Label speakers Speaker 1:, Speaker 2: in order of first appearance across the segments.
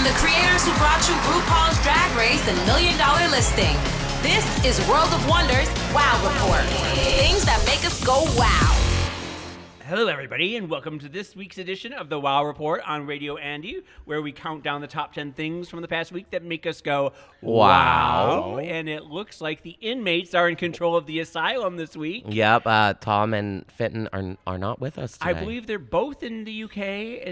Speaker 1: From the creators who brought you RuPaul's Drag Race and $1 Million Listing, this is World of Wonder's Wow Report. Things that make us go wow.
Speaker 2: Hello, everybody, and welcome to this week's edition of the Wow Report on Radio Andy, where we count down the top 10 things from the past week that make us go wow. And it looks like the inmates are in control of the asylum this week.
Speaker 3: Yep, Tom and Fenton are not with us today.
Speaker 2: I believe they're both in the UK,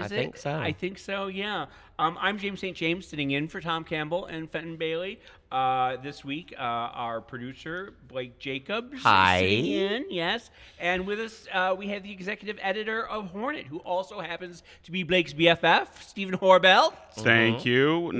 Speaker 3: I think so.
Speaker 2: I think so, yeah. I'm James St. James, sitting in for Tom Campbell and Fenton Bailey. This week, our producer, Blake Jacobs,
Speaker 3: Hi.
Speaker 2: sitting in, yes. And with us, we have the executive editor of Hornet, who also happens to be Blake's BFF, Stephen Horbell.
Speaker 4: Thank you.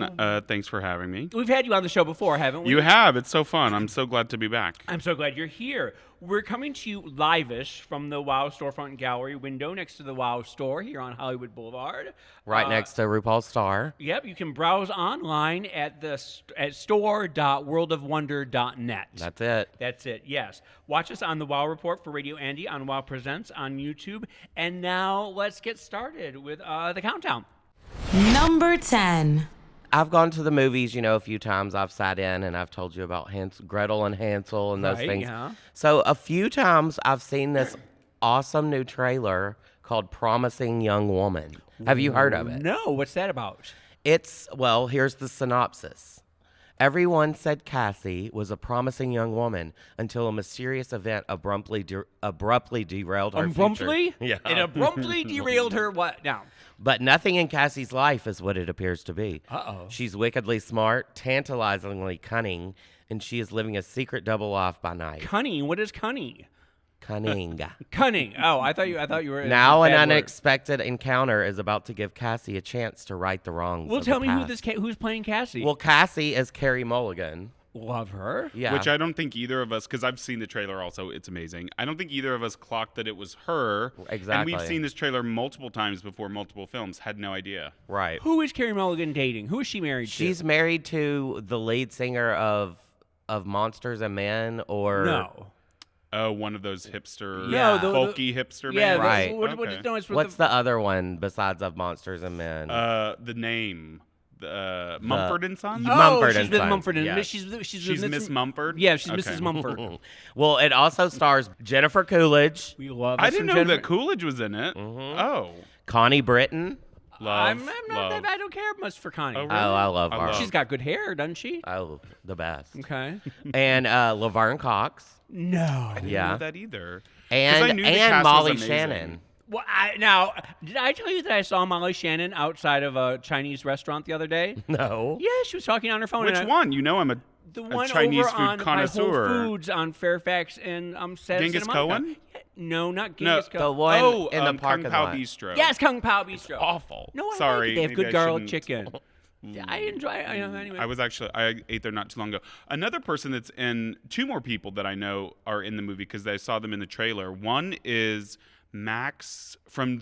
Speaker 4: Thanks for having me.
Speaker 2: We've had you on the show before, haven't we?
Speaker 4: You have. It's so fun. I'm so glad to be back.
Speaker 2: I'm so glad you're here. We're coming to you live-ish from the WoW storefront gallery window next to the WoW store here on Hollywood Boulevard.
Speaker 3: Right next to RuPaul's Star.
Speaker 2: Yep, you can browse online at store.worldofwonder.net.
Speaker 3: That's it.
Speaker 2: That's it, yes. Watch us on the WoW Report for Radio Andy on WoW Presents on YouTube. And now let's get started with the countdown.
Speaker 1: Number 10.
Speaker 3: I've gone to the movies, a few times. I've sat in and I've told you about Gretel and Hansel and those
Speaker 2: Right,
Speaker 3: things.
Speaker 2: yeah.
Speaker 3: So a few times I've seen this awesome new trailer called Promising Young Woman. Have you heard of it?
Speaker 2: No, what's that about?
Speaker 3: Here's the synopsis. Everyone said Cassie was a promising young woman until a mysterious event abruptly derailed her
Speaker 2: Abruptly?
Speaker 3: future. Yeah.
Speaker 2: It abruptly derailed her what now?
Speaker 3: But nothing in Cassie's life is what it appears to be.
Speaker 2: Uh-oh.
Speaker 3: She's wickedly smart, tantalizingly cunning, and she is living a secret double life by night.
Speaker 2: Cunning? What is cunning?
Speaker 3: Cunning.
Speaker 2: Cunning. Oh, I thought you were
Speaker 3: Now an
Speaker 2: bad word.
Speaker 3: unexpected encounter is about to give Cassie a chance to right the wrongs
Speaker 2: Well,
Speaker 3: of
Speaker 2: tell
Speaker 3: the
Speaker 2: me
Speaker 3: past.
Speaker 2: who's playing Cassie.
Speaker 3: Well, Cassie is Carrie Mulligan.
Speaker 2: Love her.
Speaker 3: Yeah.
Speaker 4: Which I don't think either of us, because I've seen the trailer also, it's amazing. I don't think either of us clocked that it was her.
Speaker 3: Exactly.
Speaker 4: And we've seen this trailer multiple times before, multiple films. Had no idea.
Speaker 3: Right.
Speaker 2: Who is Carrie Mulligan dating? Who is she married to?
Speaker 3: She's married to the lead singer of Monsters and Men, or
Speaker 2: No.
Speaker 4: Oh, one of those hipster,
Speaker 3: Yeah.
Speaker 4: folky hipster
Speaker 2: Yeah,
Speaker 4: bands.
Speaker 3: Right.
Speaker 2: No, it's with
Speaker 3: what's the other one besides of Monsters and Men?
Speaker 4: The name. Mumford and Sons?
Speaker 3: Mumford
Speaker 2: she's
Speaker 3: and
Speaker 2: with
Speaker 3: Sons,
Speaker 2: Mumford and
Speaker 3: yes.
Speaker 2: she's
Speaker 4: She's Miss Mumford?
Speaker 2: Yeah, she's
Speaker 4: Okay.
Speaker 2: Mrs. Mumford.
Speaker 3: Well, it also stars Jennifer Coolidge,
Speaker 2: We love.
Speaker 4: I
Speaker 2: us
Speaker 4: didn't
Speaker 2: some
Speaker 4: know
Speaker 2: Jennifer-
Speaker 4: that Coolidge was in it. Oh.
Speaker 3: Connie Britton.
Speaker 4: Love.
Speaker 2: I'm not that. I don't care much for Connie.
Speaker 4: Oh,
Speaker 3: Oh,
Speaker 4: really?
Speaker 3: I love her.
Speaker 4: I love-
Speaker 2: She's got good hair, doesn't she?
Speaker 3: Oh, the best.
Speaker 2: Okay.
Speaker 3: And Laverne Cox.
Speaker 2: No.
Speaker 4: I didn't
Speaker 3: Yeah.
Speaker 4: know that either. 'Cause I
Speaker 3: And
Speaker 4: knew the cast was
Speaker 3: Molly
Speaker 4: amazing.
Speaker 3: Shannon.
Speaker 2: Well, did I tell you that I saw Molly Shannon outside of a Chinese restaurant the other day?
Speaker 3: No.
Speaker 2: Yeah, she was talking on her phone.
Speaker 4: Which
Speaker 2: and
Speaker 4: one? You know I'm a Chinese
Speaker 2: over
Speaker 4: food
Speaker 2: on
Speaker 4: connoisseur.
Speaker 2: Whole Foods on Fairfax and
Speaker 4: Genghis Cohen?
Speaker 2: No, not
Speaker 4: No,
Speaker 2: Genghis
Speaker 3: The
Speaker 2: Cohen.
Speaker 3: one in the
Speaker 4: Kung
Speaker 3: parking
Speaker 4: Pao
Speaker 3: lot.
Speaker 4: Bistro.
Speaker 2: Yes, Kung Pao Bistro.
Speaker 4: Awful.
Speaker 2: No, I
Speaker 4: Sorry.
Speaker 2: like it. They have
Speaker 4: maybe
Speaker 2: good
Speaker 4: I
Speaker 2: garlic
Speaker 4: shouldn't-
Speaker 2: chicken. I enjoy. Anyway.
Speaker 4: I ate there not too long ago. Another person that's in, two more people that I know are in the movie because I saw them in the trailer. One is Max from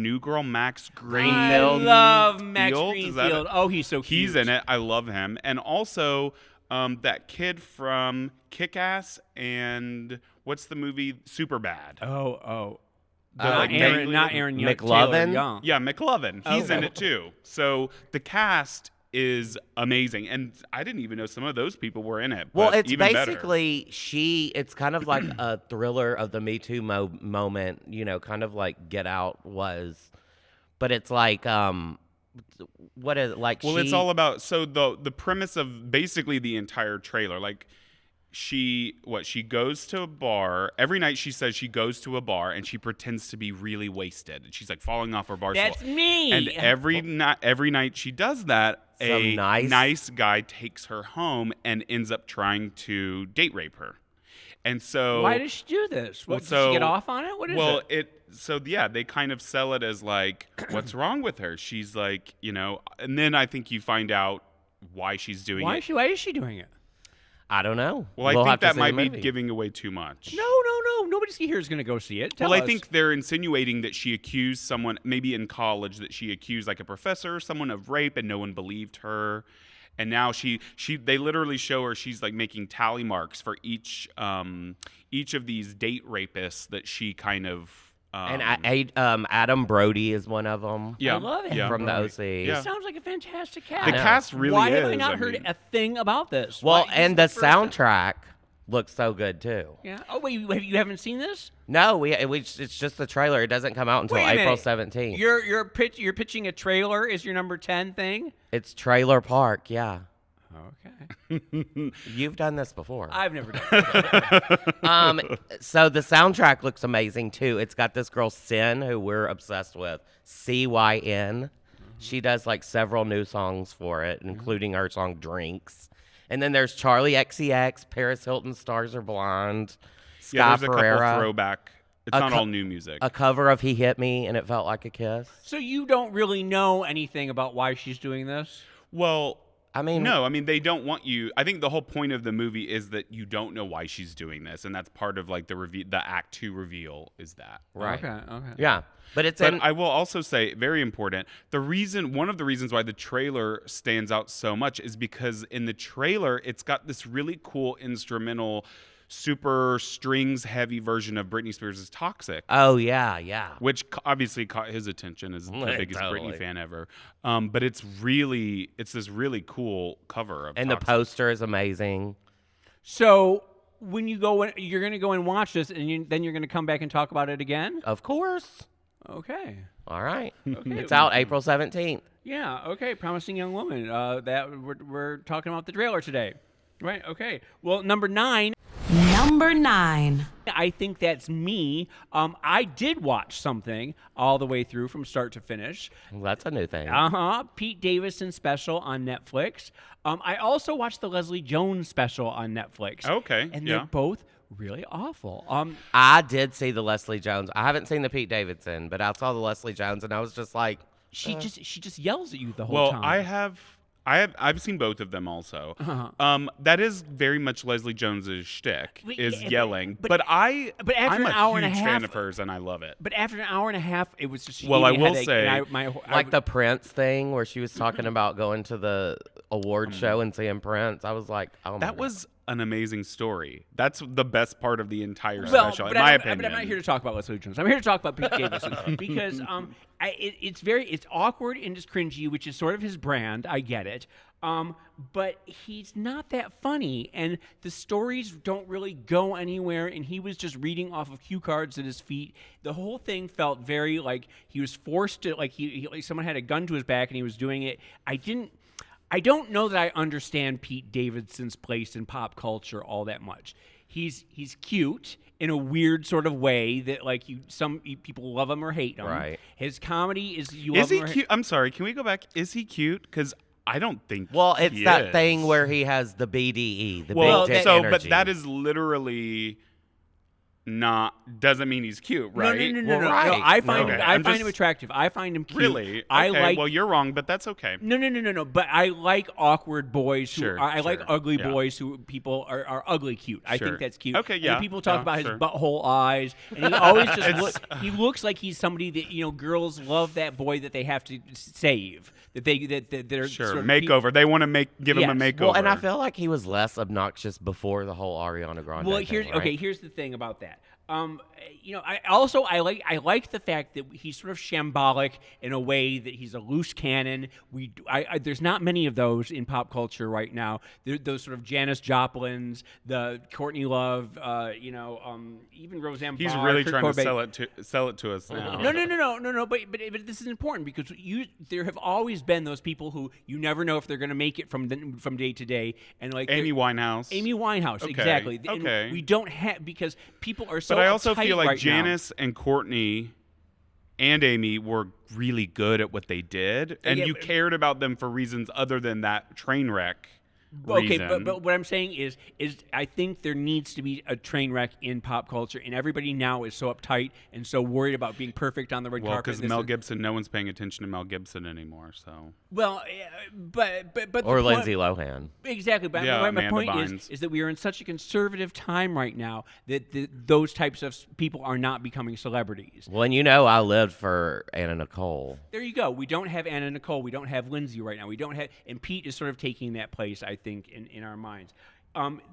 Speaker 4: New Girl, Max Greenfield.
Speaker 2: I love Max
Speaker 4: Is that
Speaker 2: Greenfield.
Speaker 4: it?
Speaker 2: Oh, he's so cute.
Speaker 4: He's in it. I love him. And also that kid from Kick-Ass and what's the movie Superbad?
Speaker 2: Oh.
Speaker 4: The,
Speaker 2: Not Aaron Young.
Speaker 3: McLovin?
Speaker 2: Taylor Young.
Speaker 4: Yeah, McLovin. He's in
Speaker 2: Oh.
Speaker 4: it too. So the cast is amazing, and I didn't even know some of those people were in it.
Speaker 3: Well,
Speaker 4: but
Speaker 3: it's
Speaker 4: even better.
Speaker 3: basically it's kind of like a thriller of the Me Too moment, kind of like Get Out was. But it's like, what is it? Like,
Speaker 4: Well, it's all about, so the premise of basically the entire trailer, like, she goes to a bar every night. She says she goes to a bar and she pretends to be really wasted. And she's like falling off her bar
Speaker 2: That's
Speaker 4: stool.
Speaker 2: me.
Speaker 4: And every night she does that,
Speaker 3: Some
Speaker 4: nice guy takes her home and ends up trying to date rape her. And so
Speaker 2: Why does she do this? What, did she get off on it? What is it?
Speaker 4: They kind of sell it as like, what's wrong with her? She's like, and then I think you find out why she's doing it.
Speaker 2: Why is she doing it?
Speaker 3: I don't know.
Speaker 4: Well, I
Speaker 3: We'll
Speaker 4: think
Speaker 3: have to
Speaker 4: that
Speaker 3: see
Speaker 4: might
Speaker 3: the
Speaker 4: be
Speaker 3: movie.
Speaker 4: giving away too much.
Speaker 2: No. Nobody here is going to go see it. Tell
Speaker 4: Well,
Speaker 2: us.
Speaker 4: I think they're insinuating that she accused someone, maybe in college, that she accused like a professor or someone of rape, and no one believed her. And now they literally show her, she's like making tally marks for each of these date rapists that she kind of
Speaker 3: And Adam Brody is one of them.
Speaker 4: Yeah,
Speaker 2: I love it.
Speaker 3: From the OC.
Speaker 2: It sounds like a fantastic cast.
Speaker 4: The cast really
Speaker 2: Why
Speaker 4: is.
Speaker 2: have I not heard a thing about this?
Speaker 3: Well,
Speaker 2: Why-
Speaker 3: and
Speaker 2: this
Speaker 3: the
Speaker 2: is first time.
Speaker 3: soundtrack looks so good too.
Speaker 2: Yeah. Oh wait, you haven't seen this?
Speaker 3: No, it's just the trailer. It doesn't come out until
Speaker 2: Wait a
Speaker 3: April
Speaker 2: minute.
Speaker 3: 17th.
Speaker 2: You're pitching a trailer is your number 10 thing?
Speaker 3: It's Trailer Park, yeah.
Speaker 2: Okay.
Speaker 3: You've done this before.
Speaker 2: I've never done it.
Speaker 3: So the soundtrack looks amazing too. It's got this girl Sin, who we're obsessed with, CYN. She does like several new songs for it, including her song Drinks. And then there's Charlie XCX, Paris Hilton, Stars Are Blind, Sky
Speaker 4: Yeah, there's a
Speaker 3: Ferreira,
Speaker 4: couple throwback. It's not all new music.
Speaker 3: a cover of He Hit Me and It Felt Like a Kiss.
Speaker 2: So you don't really know anything about why she's doing this?
Speaker 4: Well,
Speaker 3: I mean,
Speaker 4: no, I mean they don't want you. I think the whole point of the movie is that you don't know why she's doing this, and that's part of like the Act 2 reveal is that.
Speaker 3: right.
Speaker 2: Okay.
Speaker 3: Yeah. But it's
Speaker 4: But I will also say, very important, one of the reasons why the trailer stands out so much is because in the trailer, it's got this really cool instrumental, super strings heavy version of Britney Spears' Toxic.
Speaker 3: Oh, yeah.
Speaker 4: Which obviously caught his attention as the biggest
Speaker 3: Totally.
Speaker 4: Britney fan ever. But it's this really cool cover of
Speaker 3: And
Speaker 4: Toxic.
Speaker 3: the poster is amazing.
Speaker 2: So when you go in, you're going to go and watch this, and then you're going to come back and talk about it again?
Speaker 3: Of course.
Speaker 2: Okay.
Speaker 3: All right.
Speaker 2: Okay.
Speaker 3: It's out April 17th.
Speaker 2: Yeah. Okay. Promising Young Woman. That we're talking about the trailer today. Right. Okay. Well, number 9.
Speaker 1: Number 9.
Speaker 2: I think that's me. I did watch something all the way through from start to finish.
Speaker 3: Well, that's a new thing.
Speaker 2: Pete Davidson special on Netflix. I also watched the Leslie Jones special on Netflix.
Speaker 4: Okay,
Speaker 2: And
Speaker 4: yeah.
Speaker 2: they're both really awful.
Speaker 3: I did see the Leslie Jones. I haven't seen the Pete Davidson, but I saw the Leslie Jones, and I was just like,
Speaker 2: She just yells at you the whole
Speaker 4: Well,
Speaker 2: time.
Speaker 4: I've seen both of them also. That is very much Leslie Jones's shtick,
Speaker 2: But-
Speaker 4: is
Speaker 2: yeah,
Speaker 4: yelling.
Speaker 2: but-
Speaker 4: But I'm
Speaker 2: after an hour and a
Speaker 4: huge
Speaker 2: half-
Speaker 4: fan of hers, and I love it.
Speaker 2: But after an hour and a half, it was just. she
Speaker 4: Well,
Speaker 2: gave
Speaker 4: I
Speaker 2: me a
Speaker 4: will
Speaker 2: headache,
Speaker 4: say,
Speaker 2: and
Speaker 3: the Prince thing where she was talking about going to the award show and seeing Prince. I was like, oh my
Speaker 4: That
Speaker 3: God.
Speaker 4: was an amazing story. That's the best part of the entire
Speaker 2: well,
Speaker 4: special,
Speaker 2: but
Speaker 4: in my
Speaker 2: I'm,
Speaker 4: opinion.
Speaker 2: But I'm not here to talk about Leslie Jones. I'm here to talk about Pete Davidson because it's awkward and just cringy, which is sort of his brand. I get it. But he's not that funny, and the stories don't really go anywhere, and he was just reading off of cue cards at his feet. The whole thing felt very like he was forced to, like like someone had a gun to his back and he was doing it. I don't know that I understand Pete Davidson's place in pop culture all that much. He's cute in a weird sort of way that like some people love him or hate him.
Speaker 3: Right.
Speaker 2: His comedy is you
Speaker 4: Is
Speaker 2: love
Speaker 4: he
Speaker 2: him or
Speaker 4: cute? I'm sorry. Can we go back? Is he cute? Because I don't think.
Speaker 3: Well, it's
Speaker 4: he
Speaker 3: that
Speaker 4: is.
Speaker 3: thing where he has the BDE, the
Speaker 4: Well,
Speaker 3: big dick
Speaker 4: so
Speaker 3: energy.
Speaker 4: but that is literally doesn't mean he's cute, right?
Speaker 2: No.
Speaker 3: right.
Speaker 2: I find
Speaker 4: Okay,
Speaker 2: him. I
Speaker 4: I'm
Speaker 2: find
Speaker 4: just-
Speaker 2: him attractive. I find him cute.
Speaker 4: Really?
Speaker 2: I
Speaker 4: Okay,
Speaker 2: like.
Speaker 4: Well, you're wrong, but that's okay.
Speaker 2: No. But I like awkward boys.
Speaker 4: Sure,
Speaker 2: I like
Speaker 4: sure,
Speaker 2: ugly
Speaker 4: yeah.
Speaker 2: boys who people are ugly cute. I
Speaker 4: Sure.
Speaker 2: think that's cute.
Speaker 4: Okay,
Speaker 2: And
Speaker 4: yeah,
Speaker 2: people talk
Speaker 4: yeah,
Speaker 2: about
Speaker 4: sure.
Speaker 2: his butthole eyes, and he always just he looks like he's somebody that girls love that boy that they have to save. That they're
Speaker 4: Sure,
Speaker 2: sort of
Speaker 4: makeover. They want to give him a
Speaker 2: Yes.
Speaker 4: makeover.
Speaker 3: Well, and I feel like he was less obnoxious before the whole Ariana Grande
Speaker 2: Well,
Speaker 3: thing,
Speaker 2: here's
Speaker 3: right?
Speaker 2: here's the thing about that. I like the fact that he's sort of shambolic in a way that he's a loose cannon. There's not many of those in pop culture right now. Those sort of Janis Joplins, the Courtney Love, even Roseanne
Speaker 4: he's
Speaker 2: Barr,
Speaker 4: really
Speaker 2: Kurt
Speaker 4: trying
Speaker 2: Cobain.
Speaker 4: to sell it to us now.
Speaker 2: No. But this is important because there have always been those people who you never know if they're going to make it from day to day, and like
Speaker 4: Amy Winehouse.
Speaker 2: Amy Winehouse,
Speaker 4: Okay,
Speaker 2: exactly. And
Speaker 4: okay.
Speaker 2: we don't have because people are so.
Speaker 4: But I also
Speaker 2: uptight
Speaker 4: feel like
Speaker 2: right now.
Speaker 4: Janice and Courtney and Amy were really good at what they did, and
Speaker 2: Yeah,
Speaker 4: you
Speaker 2: but-
Speaker 4: cared about them for reasons other than that train wreck.
Speaker 2: Okay,
Speaker 4: reason.
Speaker 2: but what I'm saying is I think there needs to be a train wreck in pop culture, and everybody now is so uptight and so worried about being perfect on the red
Speaker 4: Well,
Speaker 2: carpet.
Speaker 4: because Mel Gibson, no one's paying attention to Mel Gibson anymore. So
Speaker 2: Well, but
Speaker 3: Or
Speaker 2: the point-
Speaker 3: Lindsay Lohan.
Speaker 2: Exactly, but
Speaker 4: Yeah,
Speaker 2: my
Speaker 4: Amanda
Speaker 2: point
Speaker 4: Bynes.
Speaker 2: is that we are in such a conservative time right now that those types of people are not becoming celebrities.
Speaker 3: Well, and I lived for Anna Nicole.
Speaker 2: There you go. We don't have Anna Nicole. We don't have Lindsay right now. We don't have, and Pete is sort of taking that place, I think, in our minds.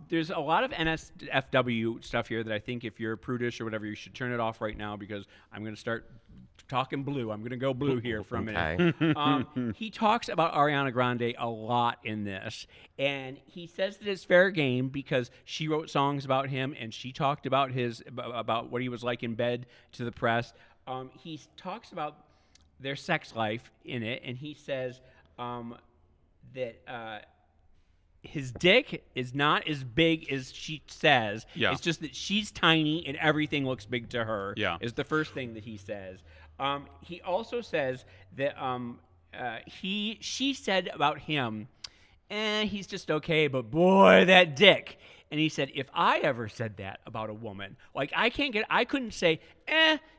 Speaker 2: there's a lot of NSFW stuff here that I think if you're prudish or whatever, you should turn it off right now because I'm going to start talking blue. I'm going to go blue here for a minute. He talks about Ariana Grande a lot in this, and he says that it's fair game because she wrote songs about him and she talked about about what he was like in bed to the press. He talks about their sex life in it, and he says that his dick is not as big as she says.
Speaker 4: Yeah.
Speaker 2: It's just that she's tiny and everything looks big to her.
Speaker 4: Yeah.
Speaker 2: Is the first thing that he says. He also says that she said about him, he's just okay, but boy, that dick. And he said, if I ever said that about a woman, like I couldn't say,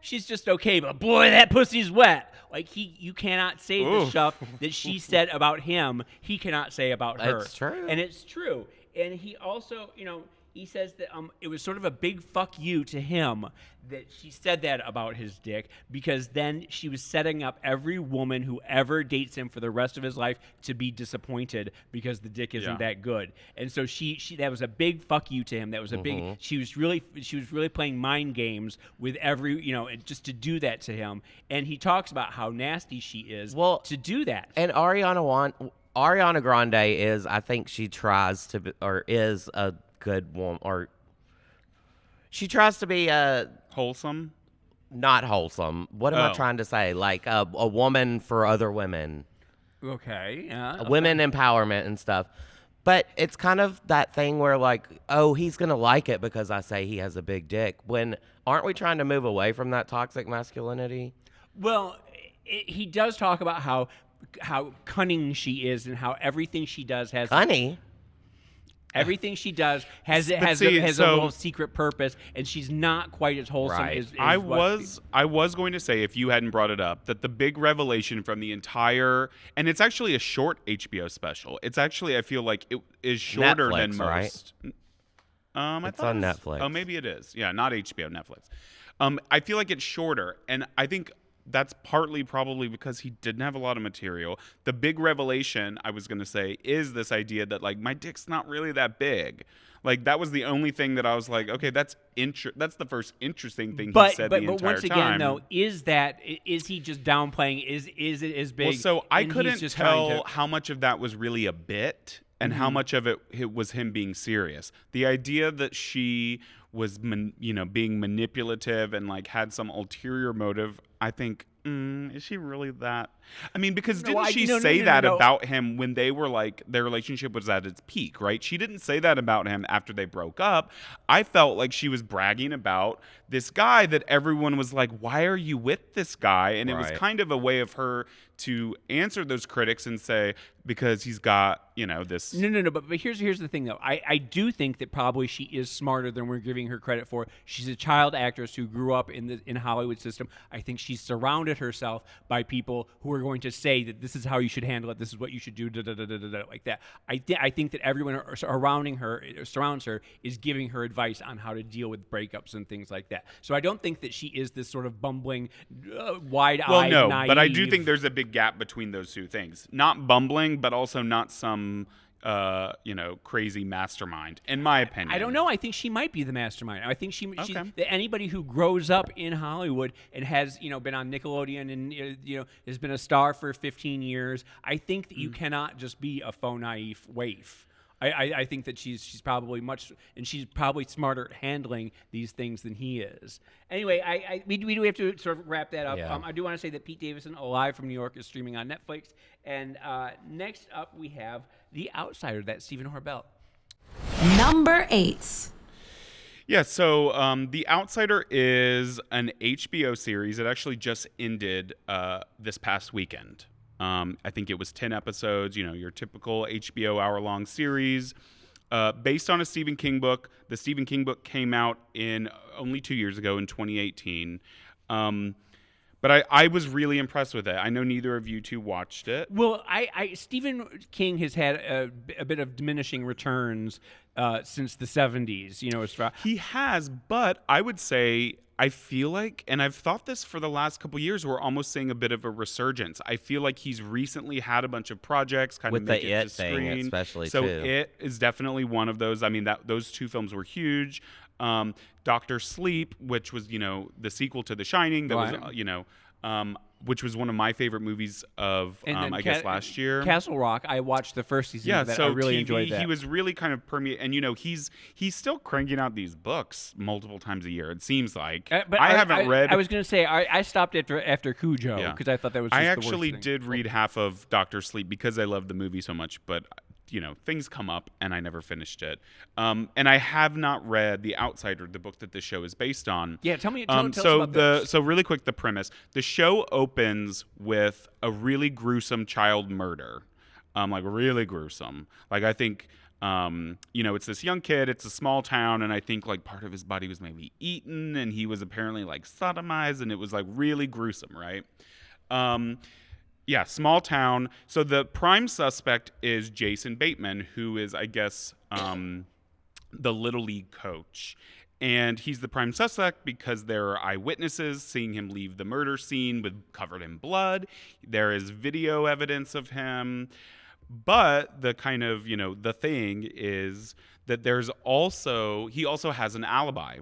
Speaker 2: she's just okay, but boy, that pussy's wet. Like you cannot say the stuff that she said about him, he cannot say about her.
Speaker 3: That's true.
Speaker 2: And it's true. And he also, he says that it was sort of a big fuck you to him that she said that about his dick because then she was setting up every woman who ever dates him for the rest of his life to be disappointed because the dick isn't that good. And so she that was a big fuck you to him. That was a big. She was really playing mind games with every just to do that to him. And he talks about how nasty she is to do that.
Speaker 3: And Ariana Grande is, I think she tries to be, or is a good woman, or she tries to be
Speaker 4: wholesome.
Speaker 3: Not wholesome. What am I trying to say? Like a woman for other women.
Speaker 2: Okay. Yeah.
Speaker 3: Women empowerment and stuff. But it's kind of that thing where like, he's going to like it because I say he has a big dick. When aren't we trying to move away from that toxic masculinity?
Speaker 2: Well, he does talk about how cunning she is and how everything she does has
Speaker 3: Cunning?
Speaker 2: Everything she does has a little secret purpose, and she's not quite as wholesome as
Speaker 4: I was going to say, if you hadn't brought it up, that the big revelation from the entire, and it's actually a short HBO special. It's actually, I feel like it is shorter
Speaker 3: Netflix,
Speaker 4: than most.
Speaker 3: Right? It's on Netflix.
Speaker 4: Oh, maybe it is. Yeah, not HBO, Netflix. I feel like it's shorter, and I think that's partly probably because he didn't have a lot of material. The big revelation, I was going to say, is this idea that, like, my dick's not really that big. Like, that was the only thing that I was like, okay, that's the first interesting thing he said the entire time. But
Speaker 2: once again, though, is he just downplaying? Is it as big?
Speaker 4: Well, so I couldn't tell how much of that was really a bit and how much of it was him being serious. The idea that she was, being manipulative and, like, had some ulterior motive, I think, is she really that? I mean, because didn't she say that about him when they were like, their relationship was at its peak, right? She didn't say that about him after they broke up. I felt like she was bragging about this guy that everyone was like, why are you with this guy? And it was kind of a way of her to answer those critics and say, because he's got, this.
Speaker 2: No. But here's the thing, though. I do think that probably she is smarter than we're giving her credit for. She's a child actress who grew up in Hollywood system. I think she's surrounded herself by people who are going to say that this is how you should handle it. This is what you should do, like that. I think that everyone surrounds her is giving her advice on how to deal with breakups and things like that. So I don't think that she is this sort of bumbling, wide-eyed,
Speaker 4: well, no,
Speaker 2: naive.
Speaker 4: But I do think there's a big gap between those two things. Not bumbling, but also not some crazy mastermind, in my opinion.
Speaker 2: I don't know. I think she might be the mastermind. I think she that anybody who grows up in Hollywood and has, been on Nickelodeon and, has been a star for 15 years, I think that you cannot just be a faux naive waif. I think that she's probably she's probably smarter at handling these things than he is. Anyway, we do have to sort of wrap that up.
Speaker 3: Yeah.
Speaker 2: I do want to say that Pete Davidson, Alive from New York, is streaming on Netflix. And next up, we have The Outsider, that's Stephen Horbell.
Speaker 1: Number 8.
Speaker 4: Yeah, so The Outsider is an HBO series. It actually just ended this past weekend. I think it was 10 episodes, your typical HBO hour-long series based on a Stephen King book. The Stephen King book came out only 2 years ago in 2018. But I was really impressed with it. I know neither of you two watched it.
Speaker 2: Well, Stephen King has had a bit of diminishing returns since the 70s. You know,
Speaker 4: He has, but I would say I feel like, and I've thought this for the last couple years, we're almost seeing a bit of a resurgence. I feel like he's recently had a bunch of projects kind
Speaker 3: with
Speaker 4: of make
Speaker 3: the
Speaker 4: it
Speaker 3: It
Speaker 4: to
Speaker 3: thing,
Speaker 4: screen.
Speaker 3: especially
Speaker 4: so
Speaker 3: too.
Speaker 4: It is definitely one of those. I mean, those two films were huge. Dr. Sleep, which was the sequel to The Shining, that was which was one of my favorite movies of I guess last year.
Speaker 2: Castle Rock. I watched the first season of that.
Speaker 4: So
Speaker 2: I really
Speaker 4: TV,
Speaker 2: enjoyed that.
Speaker 4: He was really kind of permeating, and he's still cranking out these books multiple times a year. It seems like.
Speaker 2: But
Speaker 4: I haven't read.
Speaker 2: I was going to say I stopped after Cujo because I thought that was. Just
Speaker 4: I
Speaker 2: the
Speaker 4: actually
Speaker 2: worst thing.
Speaker 4: did read half of Dr. Sleep because I love the movie so much, but things come up and I never finished it. And I have not read The Outsider, the book that this show is based on.
Speaker 2: Yeah, tell us
Speaker 4: so
Speaker 2: about this.
Speaker 4: So really quick, the premise. The show opens with a really gruesome child murder. Like really gruesome. Like I think it's this young kid, it's a small town, and I think like part of his body was maybe eaten and he was apparently like sodomized, and it was like really gruesome, right? Yeah, small town. So the prime suspect is Jason Bateman, who is, I guess, the Little League coach. And he's the prime suspect because there are eyewitnesses seeing him leave the murder scene covered in blood. There is video evidence of him. But the kind of, the thing is that he also has an alibi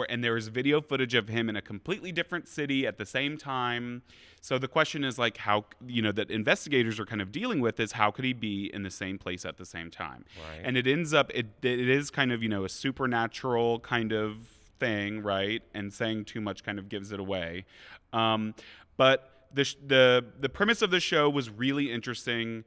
Speaker 4: and there is video footage of him in a completely different city at the same time. So the question is like how, that investigators are kind of dealing with is how could he be in the same place at the same time?
Speaker 3: Right.
Speaker 4: And it ends up, it is kind of, a supernatural kind of thing, right? And saying too much kind of gives it away. But the premise of the show was really interesting.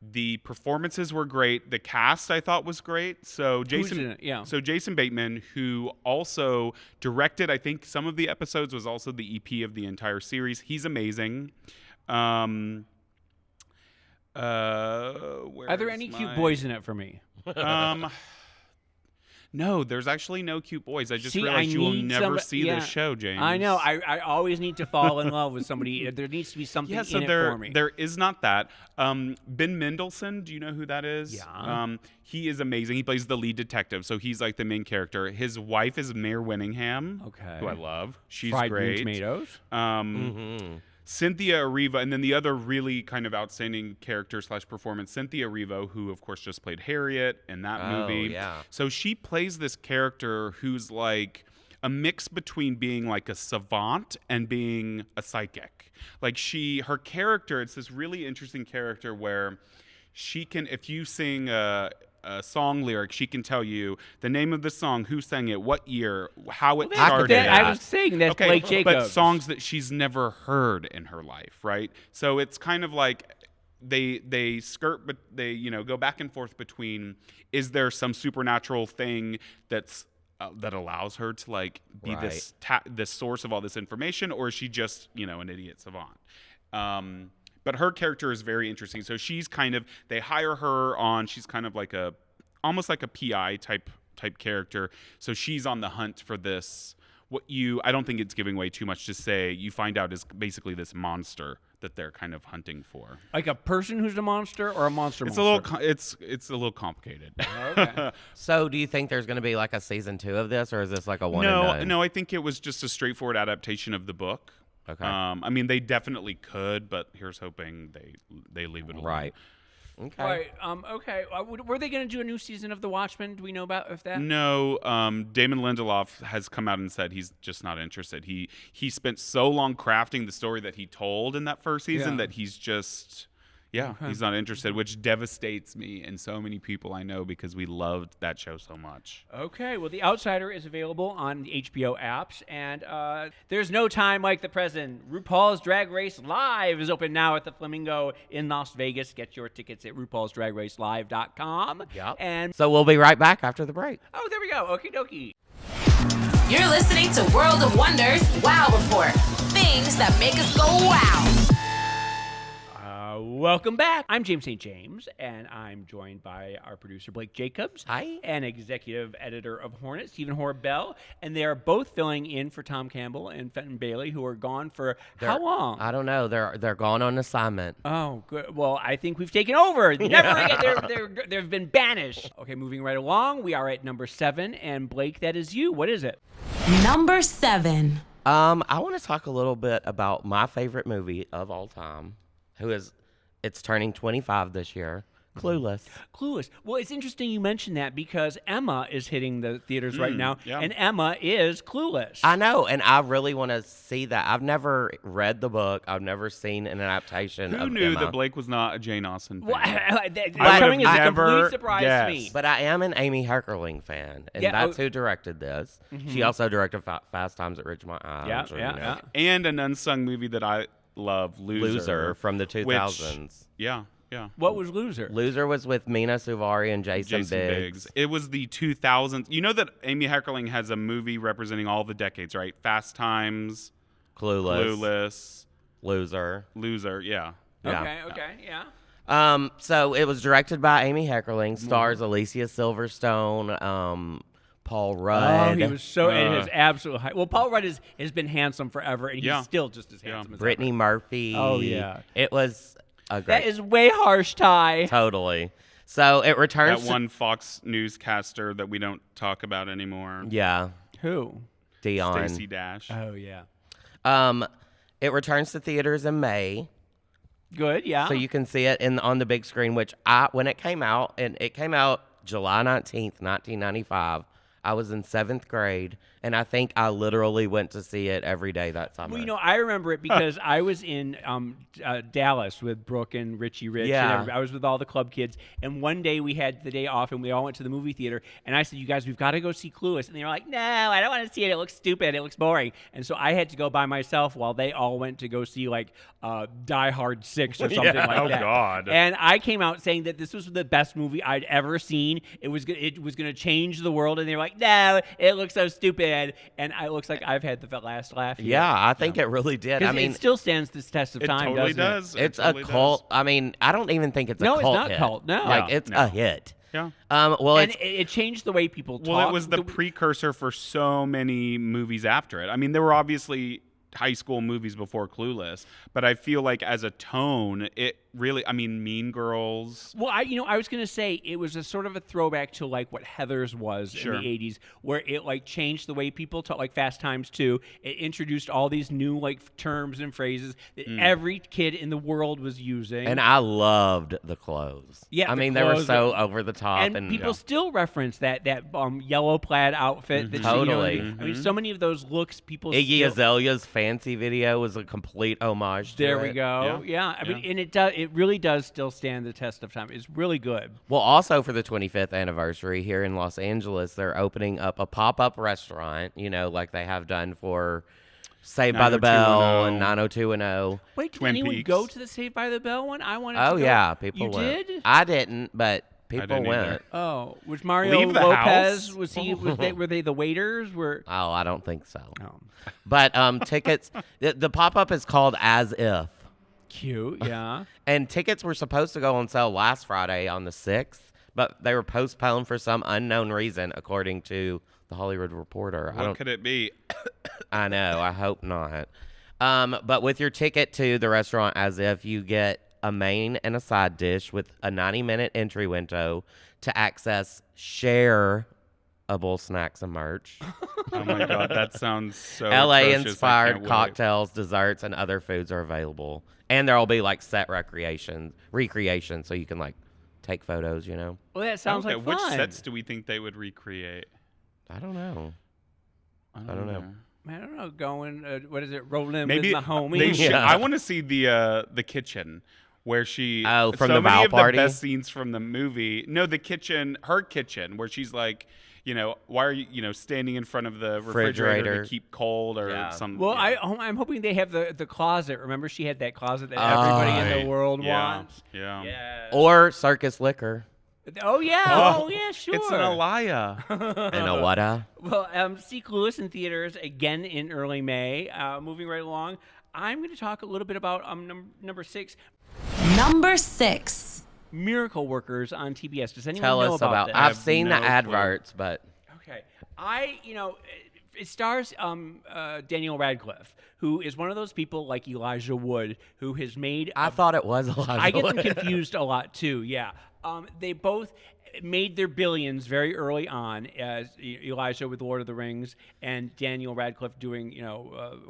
Speaker 4: The performances were great. The cast I thought was great. So
Speaker 2: Who's in it? Yeah.
Speaker 4: So Jason Bateman, who also directed, I think some of the episodes, was also the EP of the entire series. He's amazing.
Speaker 2: Are there any cute boys in it for me?
Speaker 4: No, there's actually no cute boys. I just realized you will never see this show, James.
Speaker 2: I know. I always need to fall in love with somebody. There needs to be something in it for me.
Speaker 4: There is not that. Ben Mendelsohn, do you know who that is?
Speaker 2: Yeah.
Speaker 4: He is amazing. He plays the lead detective, so he's like the main character. His wife is Mayor Winningham, who I love. She's
Speaker 2: Fried
Speaker 4: great.
Speaker 2: green tomatoes.
Speaker 4: Cynthia Erivo, and then the other really kind of outstanding character / performance, Cynthia Erivo, who of course just played Harriet in that movie.
Speaker 3: Yeah.
Speaker 4: So she plays this character who's like a mix between being like a savant and being a psychic. Like her character, it's this really interesting character where she can, if you sing a song lyric, she can tell you the name of the song, who sang it, what year, how it started.
Speaker 2: I was saying that's Blake Jacobs.
Speaker 4: But songs that she's never heard in her life, right? So it's kind of like they skirt, but they go back and forth between, is there some supernatural thing that allows her to like be this source of all this information, or is she just an idiot savant? But her character is very interesting. So she's they hire her on, she's kind of like almost like a PI type character. So she's on the hunt for this, I don't think it's giving away too much to say, you find out is basically this monster that they're kind of hunting for.
Speaker 2: Like a person who's a monster or a monster?
Speaker 4: It's a little complicated.
Speaker 2: Okay.
Speaker 3: So do you think there's going to be like a season 2 of this, or is this like a one and done?
Speaker 4: No, I think it was just a straightforward adaptation of the book.
Speaker 3: Okay.
Speaker 4: I mean, they definitely could, but here's hoping they leave it alone.
Speaker 3: Right. Okay.
Speaker 2: Right. Okay. Were they going to do a new season of The Watchmen? Do we know about that?
Speaker 4: No. Damon Lindelof has come out and said he's just not interested. He spent so long crafting the story that he told in that first season that he's just he's not interested, which devastates me and so many people I know because we loved that show so much.
Speaker 2: Okay. Well, The Outsider is available on the HBO apps, and there's no time like the present. RuPaul's Drag Race Live is open now at the Flamingo in Las Vegas. Get your tickets at RuPaul'sDragRaceLive.com.
Speaker 3: Yep.
Speaker 2: And
Speaker 3: So we'll be right back after the break.
Speaker 2: oh, there we go. Okie dokie.
Speaker 1: You're listening to World of Wonders Wow Report. Things that make us go wow.
Speaker 2: Welcome back. I'm James St. James, and I'm joined by our producer, Blake Jacobs.
Speaker 3: Hi.
Speaker 2: And executive editor of Hornet, Stephen Horbell. And they are both filling in for Tom Campbell and Fenton Bailey, who are gone for how long?
Speaker 3: I don't know. They're gone on assignment.
Speaker 2: Oh, good. Well, I think we've taken over. They've been banished. Okay, moving right along. We are at number 7. And Blake, that is you. What is it?
Speaker 1: Number 7.
Speaker 3: I want to talk a little bit about my favorite movie of all time, it's turning 25 this year, Clueless.
Speaker 2: Clueless. Well, it's interesting you mentioned that because Emma is hitting the theaters right now,
Speaker 4: yeah.
Speaker 2: and Emma is Clueless.
Speaker 3: I know, and I really want to see that. I've never read the book. I've never seen an adaptation
Speaker 4: Who
Speaker 3: of
Speaker 4: knew
Speaker 3: Emma.
Speaker 4: that Blake was not a Jane Austen fan?
Speaker 2: Well,
Speaker 4: I
Speaker 2: coming
Speaker 4: would've
Speaker 2: as a complete
Speaker 4: never
Speaker 2: surprise to me.
Speaker 4: guessed.
Speaker 3: But I am an Amy Heckerling fan, and
Speaker 2: Yeah,
Speaker 3: that's who directed this. She also directed Fast Times at Ridgemont High.
Speaker 2: Yeah,
Speaker 3: I'm sure you know.
Speaker 2: yeah.
Speaker 4: And an unsung movie that I love,
Speaker 3: Loser from the 2000s.
Speaker 4: Which, yeah.
Speaker 2: What was Loser?
Speaker 3: Loser was with Mina Suvari and Jason Biggs.
Speaker 4: It was the 2000s. You know that Amy Heckerling has a movie representing all the decades, right? Fast Times,
Speaker 3: Clueless,
Speaker 4: Loser,
Speaker 3: yeah.
Speaker 2: Okay, yeah.
Speaker 3: So it was directed by Amy Heckerling, stars Alicia Silverstone, Paul Rudd,
Speaker 2: Oh, he was so in his absolute height. Well, Paul Rudd has been handsome forever, and he's
Speaker 4: Yeah.
Speaker 2: still just as handsome as
Speaker 3: Brittany
Speaker 2: ever.
Speaker 3: Murphy.
Speaker 2: Oh, yeah.
Speaker 3: It was a
Speaker 2: That
Speaker 3: great.
Speaker 2: is way harsh, Ty.
Speaker 3: Totally. So it returns
Speaker 4: that one Fox newscaster that we don't talk about anymore.
Speaker 3: Yeah,
Speaker 2: Who?
Speaker 3: Dion.
Speaker 4: Stacey Dash.
Speaker 2: Oh, yeah.
Speaker 3: It returns to theaters in May.
Speaker 2: Good, yeah.
Speaker 3: So you can see it on the big screen, which when it came out, and it came out July 19th, 1995, I was in 7th grade, and I think I literally went to see it every day that summer.
Speaker 2: Well, you know, I remember it because I was in Dallas with Brooke and Richie Rich.
Speaker 3: Yeah.
Speaker 2: And everybody. I was with all the club kids. And one day we had the day off, and we all went to the movie theater. And I said, you guys, we've got to go see Clueless. And they were like, no, I don't want to see it. It looks stupid. It looks boring. And so I had to go by myself while they all went to go see, like, Die Hard 6 or something like
Speaker 4: Oh,
Speaker 2: that.
Speaker 4: God.
Speaker 2: And I came out saying that this was the best movie I'd ever seen. It was going to change the world. And they were like, no, it looks so stupid. And it looks like I've had the last laugh here.
Speaker 3: Yeah, I think it really did.
Speaker 2: 'Cause
Speaker 3: I mean,
Speaker 2: it still stands this test of
Speaker 4: It
Speaker 2: time,
Speaker 4: totally
Speaker 2: doesn't
Speaker 4: does.
Speaker 3: it's
Speaker 4: totally
Speaker 3: a cult. I mean, I don't even think it's a
Speaker 2: No,
Speaker 3: cult
Speaker 2: it's not
Speaker 3: hit.
Speaker 2: cult, no.
Speaker 3: Like,
Speaker 4: Yeah,
Speaker 3: it's
Speaker 4: no.
Speaker 3: a hit.
Speaker 4: Yeah.
Speaker 3: Well,
Speaker 2: And
Speaker 3: it's
Speaker 2: it changed the way people talk.
Speaker 4: Well, it was the precursor for so many movies after it. I mean, there were obviously high school movies before Clueless, but I feel like as a tone, it really, I mean, Mean Girls.
Speaker 2: Well, I was going to say it was a sort of a throwback to like what Heathers was
Speaker 4: Sure.
Speaker 2: in the 80s, where it like changed the way people talk, like Fast Times 2. It introduced all these new like terms and phrases that every kid in the world was using.
Speaker 3: and I loved the clothes.
Speaker 2: Yeah,
Speaker 3: I
Speaker 2: the
Speaker 3: mean, they were
Speaker 2: clothes
Speaker 3: so over the top,
Speaker 2: and people still reference that yellow plaid outfit. That
Speaker 3: Totally.
Speaker 2: I mean, so many of those looks people
Speaker 3: Iggy
Speaker 2: still,
Speaker 3: Azalea's fancy video was a complete homage to
Speaker 2: There
Speaker 3: it.
Speaker 2: we go. Yeah. I mean, and it really does still stand the test of time. It's really good.
Speaker 3: Well, also for the 25th anniversary here in Los Angeles, they're opening up a pop-up restaurant, you know, like they have done for Saved by the Bell and 90210.
Speaker 2: Wait, did
Speaker 4: Twin
Speaker 2: anyone
Speaker 4: Peaks.
Speaker 2: go to the Saved by the Bell one? I wanted to
Speaker 3: Oh,
Speaker 2: go.
Speaker 3: yeah, people
Speaker 2: You
Speaker 3: went.
Speaker 2: did?
Speaker 3: I didn't, but people
Speaker 4: didn't
Speaker 3: went.
Speaker 4: either.
Speaker 2: Oh, was Mario
Speaker 4: Leave the
Speaker 2: Lopez?
Speaker 4: house?
Speaker 2: Was he? Were they the waiters?
Speaker 3: Oh, I don't think so.
Speaker 2: Oh,
Speaker 3: But tickets, the pop-up is called As If.
Speaker 2: cute. Yeah.
Speaker 3: And tickets were supposed to go on sale last Friday on the 6th, but they were postponed for some unknown reason, according to the Hollywood Reporter.
Speaker 4: What could it be?
Speaker 3: I know. I hope not. But with your ticket to the restaurant As If, you get a main and a side dish with a 90-minute entry window to access shareable snacks and merch.
Speaker 4: Oh my God, that sounds so atrocious. I
Speaker 3: LA-inspired
Speaker 4: can't wait.
Speaker 3: cocktails, desserts, and other foods are available. And there will be like set recreation, so you can like take photos, you know?
Speaker 2: Well, that sounds
Speaker 4: Okay,
Speaker 2: like
Speaker 4: which
Speaker 2: fun.
Speaker 4: sets do we think they would recreate?
Speaker 3: I don't know.
Speaker 4: I
Speaker 3: don't know.
Speaker 2: I don't know. Going. What is it? Rolling
Speaker 4: Maybe
Speaker 2: with my homie.
Speaker 4: they should.
Speaker 3: Yeah.
Speaker 4: I want to see the kitchen where she.
Speaker 3: Oh, from
Speaker 4: so
Speaker 3: the
Speaker 4: many
Speaker 3: Val
Speaker 4: of
Speaker 3: party?
Speaker 4: the best scenes from the movie. No, the kitchen, her kitchen, where she's like, you know, why are you, standing in front of the refrigerator
Speaker 3: Refrigerator.
Speaker 4: to keep cold or
Speaker 3: Yeah.
Speaker 4: some.
Speaker 2: Well,
Speaker 4: yeah.
Speaker 2: I'm hoping they have the closet. Remember, she had that closet that everybody in
Speaker 4: Right.
Speaker 2: the world
Speaker 4: Yeah.
Speaker 2: wants.
Speaker 4: Yeah.
Speaker 2: Yeah.
Speaker 3: Or circus liquor.
Speaker 2: Oh yeah.
Speaker 4: Oh,
Speaker 2: Oh yeah. Sure.
Speaker 4: It's an Alaya.
Speaker 3: And a what?
Speaker 2: Well, see Clueless in theaters again in early May. Moving right along, I'm going to talk a little bit about number 6.
Speaker 1: Number 6.
Speaker 2: Miracle Workers on TBS. Does anyone
Speaker 3: Tell
Speaker 2: know
Speaker 3: us
Speaker 2: about this?
Speaker 3: I've seen
Speaker 4: no
Speaker 3: the
Speaker 4: clue.
Speaker 3: adverts, but
Speaker 2: Okay. It stars Daniel Radcliffe, who is one of those people like Elijah Wood, who has made...
Speaker 3: I thought it was Elijah
Speaker 2: I get them
Speaker 3: Wood.
Speaker 2: confused a lot, too, yeah. They both made their billions very early on, as Elijah with Lord of the Rings and Daniel Radcliffe doing,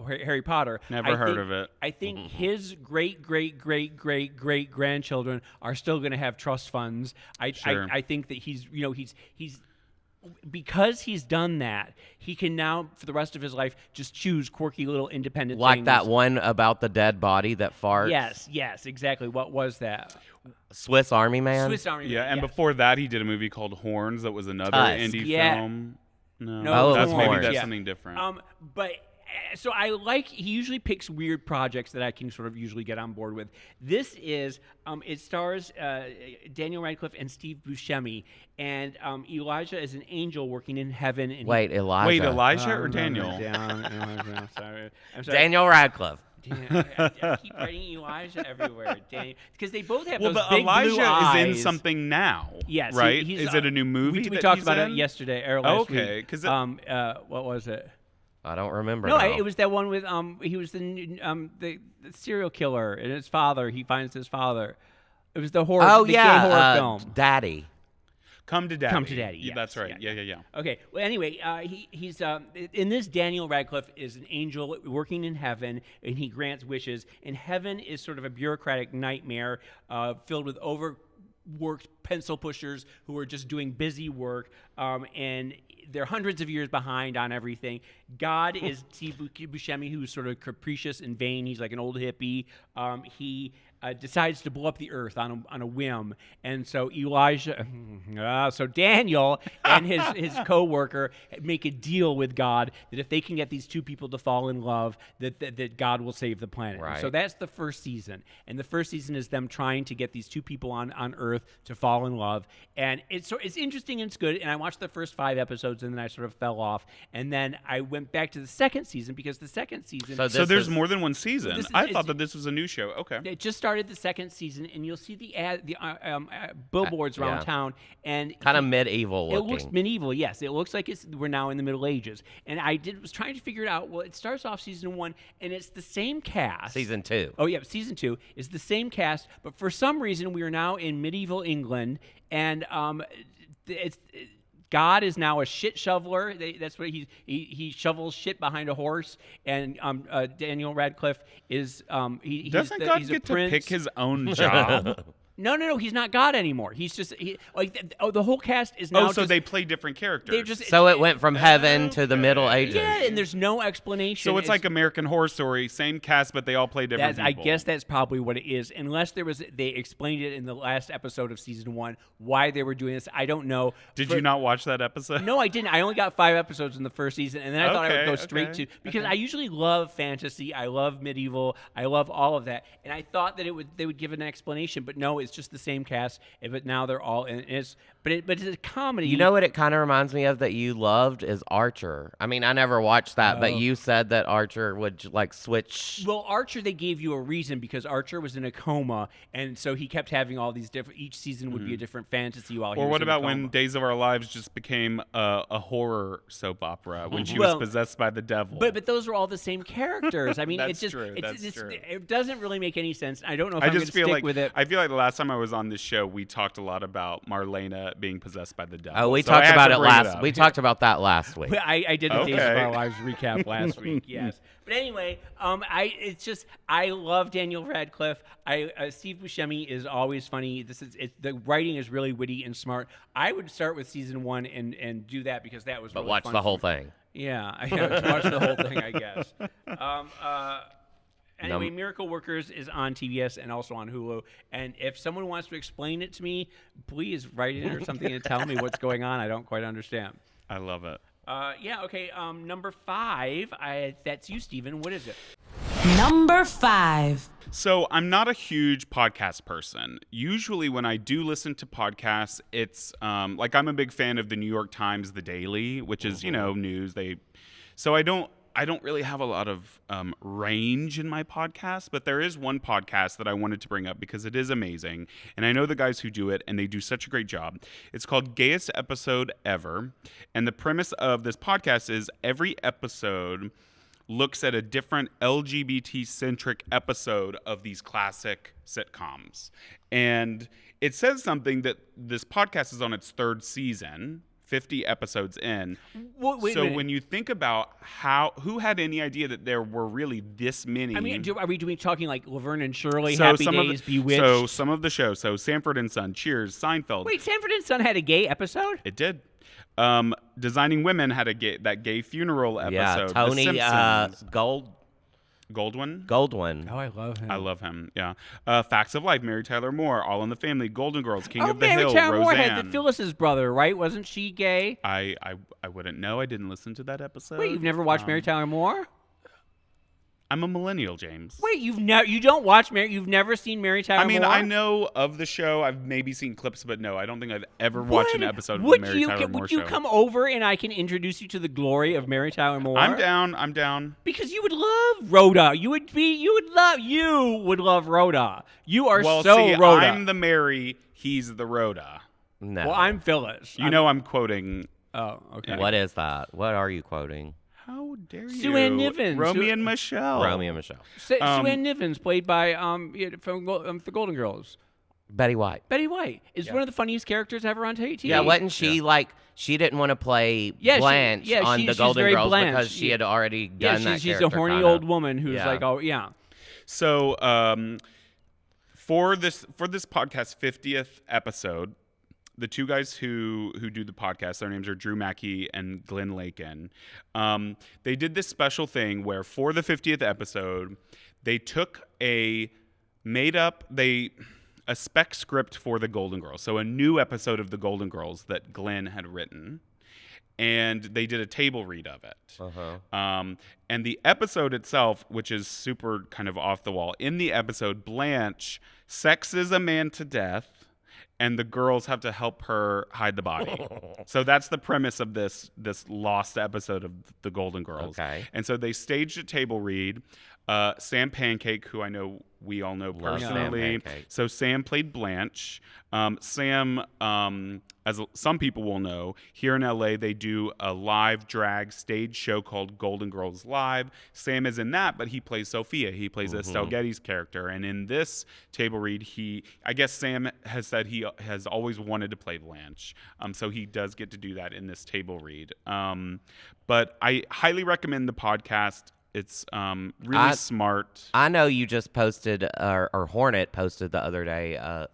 Speaker 2: Harry Potter.
Speaker 4: Never heard of it.
Speaker 2: I think his great-great-great-great-great-grandchildren are still going to have trust funds.
Speaker 4: Sure.
Speaker 2: I think that he's because he's done that, he can now, for the rest of his life, just choose quirky little independent
Speaker 3: Like
Speaker 2: things.
Speaker 3: that one about the dead body that farts.
Speaker 2: Yes, exactly. What was that?
Speaker 3: Swiss Army Man.
Speaker 2: Swiss Army
Speaker 4: Yeah,
Speaker 2: Man,
Speaker 4: and
Speaker 2: yes.
Speaker 4: before that, he did a movie called Horns that was another
Speaker 3: Tusk.
Speaker 4: indie
Speaker 2: Yeah.
Speaker 4: film. No,
Speaker 2: No,
Speaker 3: it was
Speaker 4: maybe
Speaker 3: Horns.
Speaker 4: that's
Speaker 2: Yeah.
Speaker 4: something different.
Speaker 2: So he usually picks weird projects that I can sort of usually get on board with. This is, it stars Daniel Radcliffe and Steve Buscemi, and Elijah is an angel working in heaven. And
Speaker 3: Wait, Elijah.
Speaker 4: Wait, Elijah or
Speaker 2: No,
Speaker 4: Daniel?
Speaker 2: I'm sorry.
Speaker 3: Daniel Radcliffe.
Speaker 2: I keep writing Elijah everywhere, because they both have
Speaker 4: Well,
Speaker 2: those
Speaker 4: but
Speaker 2: big
Speaker 4: Elijah
Speaker 2: blue
Speaker 4: is
Speaker 2: eyes.
Speaker 4: in something now.
Speaker 2: Yes,
Speaker 4: right?
Speaker 2: he's,
Speaker 4: Is it a new movie?
Speaker 2: We
Speaker 4: that
Speaker 2: talked
Speaker 4: he's
Speaker 2: about
Speaker 4: in?
Speaker 2: it yesterday or last week.
Speaker 4: Okay, 'cause
Speaker 2: what was it?
Speaker 3: I don't remember.
Speaker 2: No,
Speaker 3: now.
Speaker 2: it was that one with he was the serial killer and his father. He finds his father. It was the horror.
Speaker 3: Oh
Speaker 2: the
Speaker 3: yeah,
Speaker 2: gay horror film.
Speaker 3: Daddy.
Speaker 4: Come to Daddy.
Speaker 2: Come to Daddy.
Speaker 4: Yeah,
Speaker 2: Yes,
Speaker 4: that's right. Yeah.
Speaker 2: Okay. Well, anyway, he's in this. Daniel Radcliffe is an angel working in heaven, and he grants wishes. And heaven is sort of a bureaucratic nightmare filled with overworked pencil pushers who are just doing busy work, and they're hundreds of years behind on everything. God is Steve Buscemi, who's sort of capricious and vain. He's like an old hippie. He decides to blow up the earth on a whim, and so so Daniel and his co-worker make a deal with God that if they can get these two people to fall in love, that God will save the planet.
Speaker 3: Right.
Speaker 2: So that's the first season, and the first season is them trying to get these two people on Earth to fall in love, and it's interesting and it's good. And I watched the first 5 episodes, and then I sort of fell off, and then I went back to the second season because the second season.
Speaker 3: So
Speaker 4: So there's
Speaker 3: is-
Speaker 4: more than one season.
Speaker 2: This is-
Speaker 4: I
Speaker 2: it's-
Speaker 4: thought that this was a new show. Okay.
Speaker 2: It just started the second season, and you'll see the billboards around
Speaker 3: yeah.
Speaker 2: town, and
Speaker 3: Kind of medieval
Speaker 2: it
Speaker 3: looking.
Speaker 2: looks medieval. Yes, it looks like we're now in the Middle Ages. And I was trying to figure it out. Well, it starts off season 1, and it's the same cast.
Speaker 3: Season 2.
Speaker 2: Oh yeah, season 2 is the same cast, but for some reason we are now in medieval England, and God is now a shit shoveler. That's what he shovels shit behind a horse, and Daniel Radcliffe is
Speaker 4: Doesn't
Speaker 2: he's
Speaker 4: God
Speaker 2: he's a
Speaker 4: get to
Speaker 2: prince.
Speaker 4: pick his own job?
Speaker 2: No, he's not God anymore. He's just the whole cast is now.
Speaker 4: Oh, so
Speaker 2: just,
Speaker 4: they play different characters.
Speaker 2: they're just
Speaker 3: So it went from heaven to the Middle Ages.
Speaker 2: yeah, and there's no explanation.
Speaker 4: So it's like American Horror Story, same cast, but they all play different
Speaker 2: I
Speaker 4: people.
Speaker 2: guess that's probably what it is, unless they explained it in the last episode of season 1 why they were doing this. I don't know.
Speaker 4: Did you not watch that episode?
Speaker 2: No, I didn't. I only got 5 episodes in the first season, and then I thought I would go straight to because I usually love fantasy, I love medieval, I love all of that, and I thought that they would give an explanation, but no, it's just the same cast. But now they're all in. But it's a comedy.
Speaker 3: You know what it kind of reminds me of that you loved is Archer. I mean, I never watched that, but you said that Archer would like switch.
Speaker 2: Well, Archer, they gave you a reason because Archer was in a coma, and so he kept having all these different. Each season would be a different fantasy while he was
Speaker 4: Or what
Speaker 2: in a
Speaker 4: about when
Speaker 2: coma.
Speaker 4: Days of Our Lives just became a horror soap opera when she was possessed by the devil?
Speaker 2: But those are all the same characters. I mean,
Speaker 4: That's
Speaker 2: it's just
Speaker 4: true, that's true.
Speaker 2: It doesn't really make any sense. I don't know if
Speaker 4: I
Speaker 2: I'm going
Speaker 4: just
Speaker 2: to
Speaker 4: feel
Speaker 2: stick
Speaker 4: like
Speaker 2: with it.
Speaker 4: I feel like the last time I was on this show, we talked a lot about Marlena being possessed by the devil.
Speaker 3: Oh, we
Speaker 4: So I
Speaker 3: talked
Speaker 4: had
Speaker 3: about
Speaker 4: to
Speaker 3: it
Speaker 4: bring
Speaker 3: last.
Speaker 4: up.
Speaker 3: We talked about that last week.
Speaker 2: I did the Days of
Speaker 4: Okay.
Speaker 2: Our Lives recap last week. Yes, but anyway, I love Daniel Radcliffe. Steve Buscemi is always funny. The writing is really witty and smart. I would start with season 1 and do that because that was.
Speaker 3: But
Speaker 2: really
Speaker 3: watch
Speaker 2: fun
Speaker 3: the
Speaker 2: for
Speaker 3: whole
Speaker 2: me.
Speaker 3: thing.
Speaker 2: Yeah, I have to watch the whole thing, I guess. Anyway, Miracle Workers is on TBS and also on Hulu. And if someone wants to explain it to me, please write it or something and tell me what's going on. I don't quite understand.
Speaker 4: I love it.
Speaker 2: Okay. Number 5. That's you, Steven. What is it?
Speaker 1: Number 5.
Speaker 4: So I'm not a huge podcast person. Usually when I do listen to podcasts, it's like I'm a big fan of the New York Times, The Daily, which is, news. So I don't I don't really have a lot of range in my podcast, but there is one podcast that I wanted to bring up because it is amazing. And I know the guys who do it, and they do such a great job. It's called Gayest Episode Ever. And the premise of this podcast is every episode looks at a different LGBT-centric episode of these classic sitcoms. And it says something that this podcast is on its 3rd season, 50 episodes in.
Speaker 2: Wait
Speaker 4: so when you think about who had any idea that there were really this many?
Speaker 2: I mean, are we talking like Laverne and Shirley, Happy Days, Bewitched?
Speaker 4: So some of the shows, so Sanford and Son, Cheers, Seinfeld.
Speaker 2: Wait, Sanford and Son had a gay episode?
Speaker 4: It did. Designing Women had that gay funeral episode.
Speaker 3: Yeah, Tony
Speaker 4: Goldwyn.
Speaker 3: Goldwyn.
Speaker 2: Oh, I love him.
Speaker 4: I love him. Yeah. Facts of Life. Mary Tyler Moore. All in the Family. Golden Girls. King of the
Speaker 2: Mary
Speaker 4: Hill.
Speaker 2: Tyler Moore
Speaker 4: Roseanne.
Speaker 2: had Phyllis's brother, right? Wasn't she gay?
Speaker 4: I wouldn't know. I didn't listen to that episode.
Speaker 2: Wait, you've never watched Mary Tyler Moore?
Speaker 4: I'm a millennial, James.
Speaker 2: Wait, you don't watch Mary? You've never seen Mary Tyler Moore?
Speaker 4: I know of the show. I've maybe seen clips, but no, I don't think I've ever watched an episode of the Mary Tyler Moore show.
Speaker 2: Would you come over and I can introduce you to the glory of Mary Tyler Moore?
Speaker 4: I'm down.
Speaker 2: Because you would love Rhoda. You would love Rhoda. You are Rhoda.
Speaker 4: I'm the Mary. He's the Rhoda.
Speaker 3: No.
Speaker 2: Well, I'm Phyllis.
Speaker 4: I'm quoting.
Speaker 2: Oh, okay.
Speaker 3: What is that? What are you quoting?
Speaker 4: How dare you?
Speaker 2: Sue Ann Nivens.
Speaker 4: Romy and Michelle.
Speaker 2: Sue Ann Nivens, played by from the Golden Girls.
Speaker 3: Betty White.
Speaker 2: Betty White is one of the funniest characters ever on TV.
Speaker 3: Yeah, wasn't she she didn't want to play Blanche on the Golden Girls because she had already done that
Speaker 2: she's
Speaker 3: character.
Speaker 2: She's a horny old woman who's like, oh, yeah.
Speaker 4: So for this podcast 50th episode, the two guys who do the podcast, their names are Drew Mackey and Glenn Lakin. They did this special thing where for the 50th episode, they took a spec script for the Golden Girls. So a new episode of the Golden Girls that Glenn had written. And they did a table read of it.
Speaker 3: Uh-huh.
Speaker 4: And the episode itself, which is super kind of off the wall, in the episode, Blanche sexes a man to death, and the girls have to help her hide the body. So that's the premise of this lost episode of the Golden Girls.
Speaker 3: Okay.
Speaker 4: And so they staged a table read. Sam Pancake, who I know we all know personally. So Sam played Blanche. Sam, as some people will know, here in LA, they do a live drag stage show called Golden Girls Live. Sam is in that, but he plays Sophia. He plays Estelle Getty's character. And in this table read, I guess Sam has said he has always wanted to play Blanche. So he does get to do that in this table read. But I highly recommend the podcast. It's really smart.
Speaker 3: I know you just posted, or Hornet posted the other day.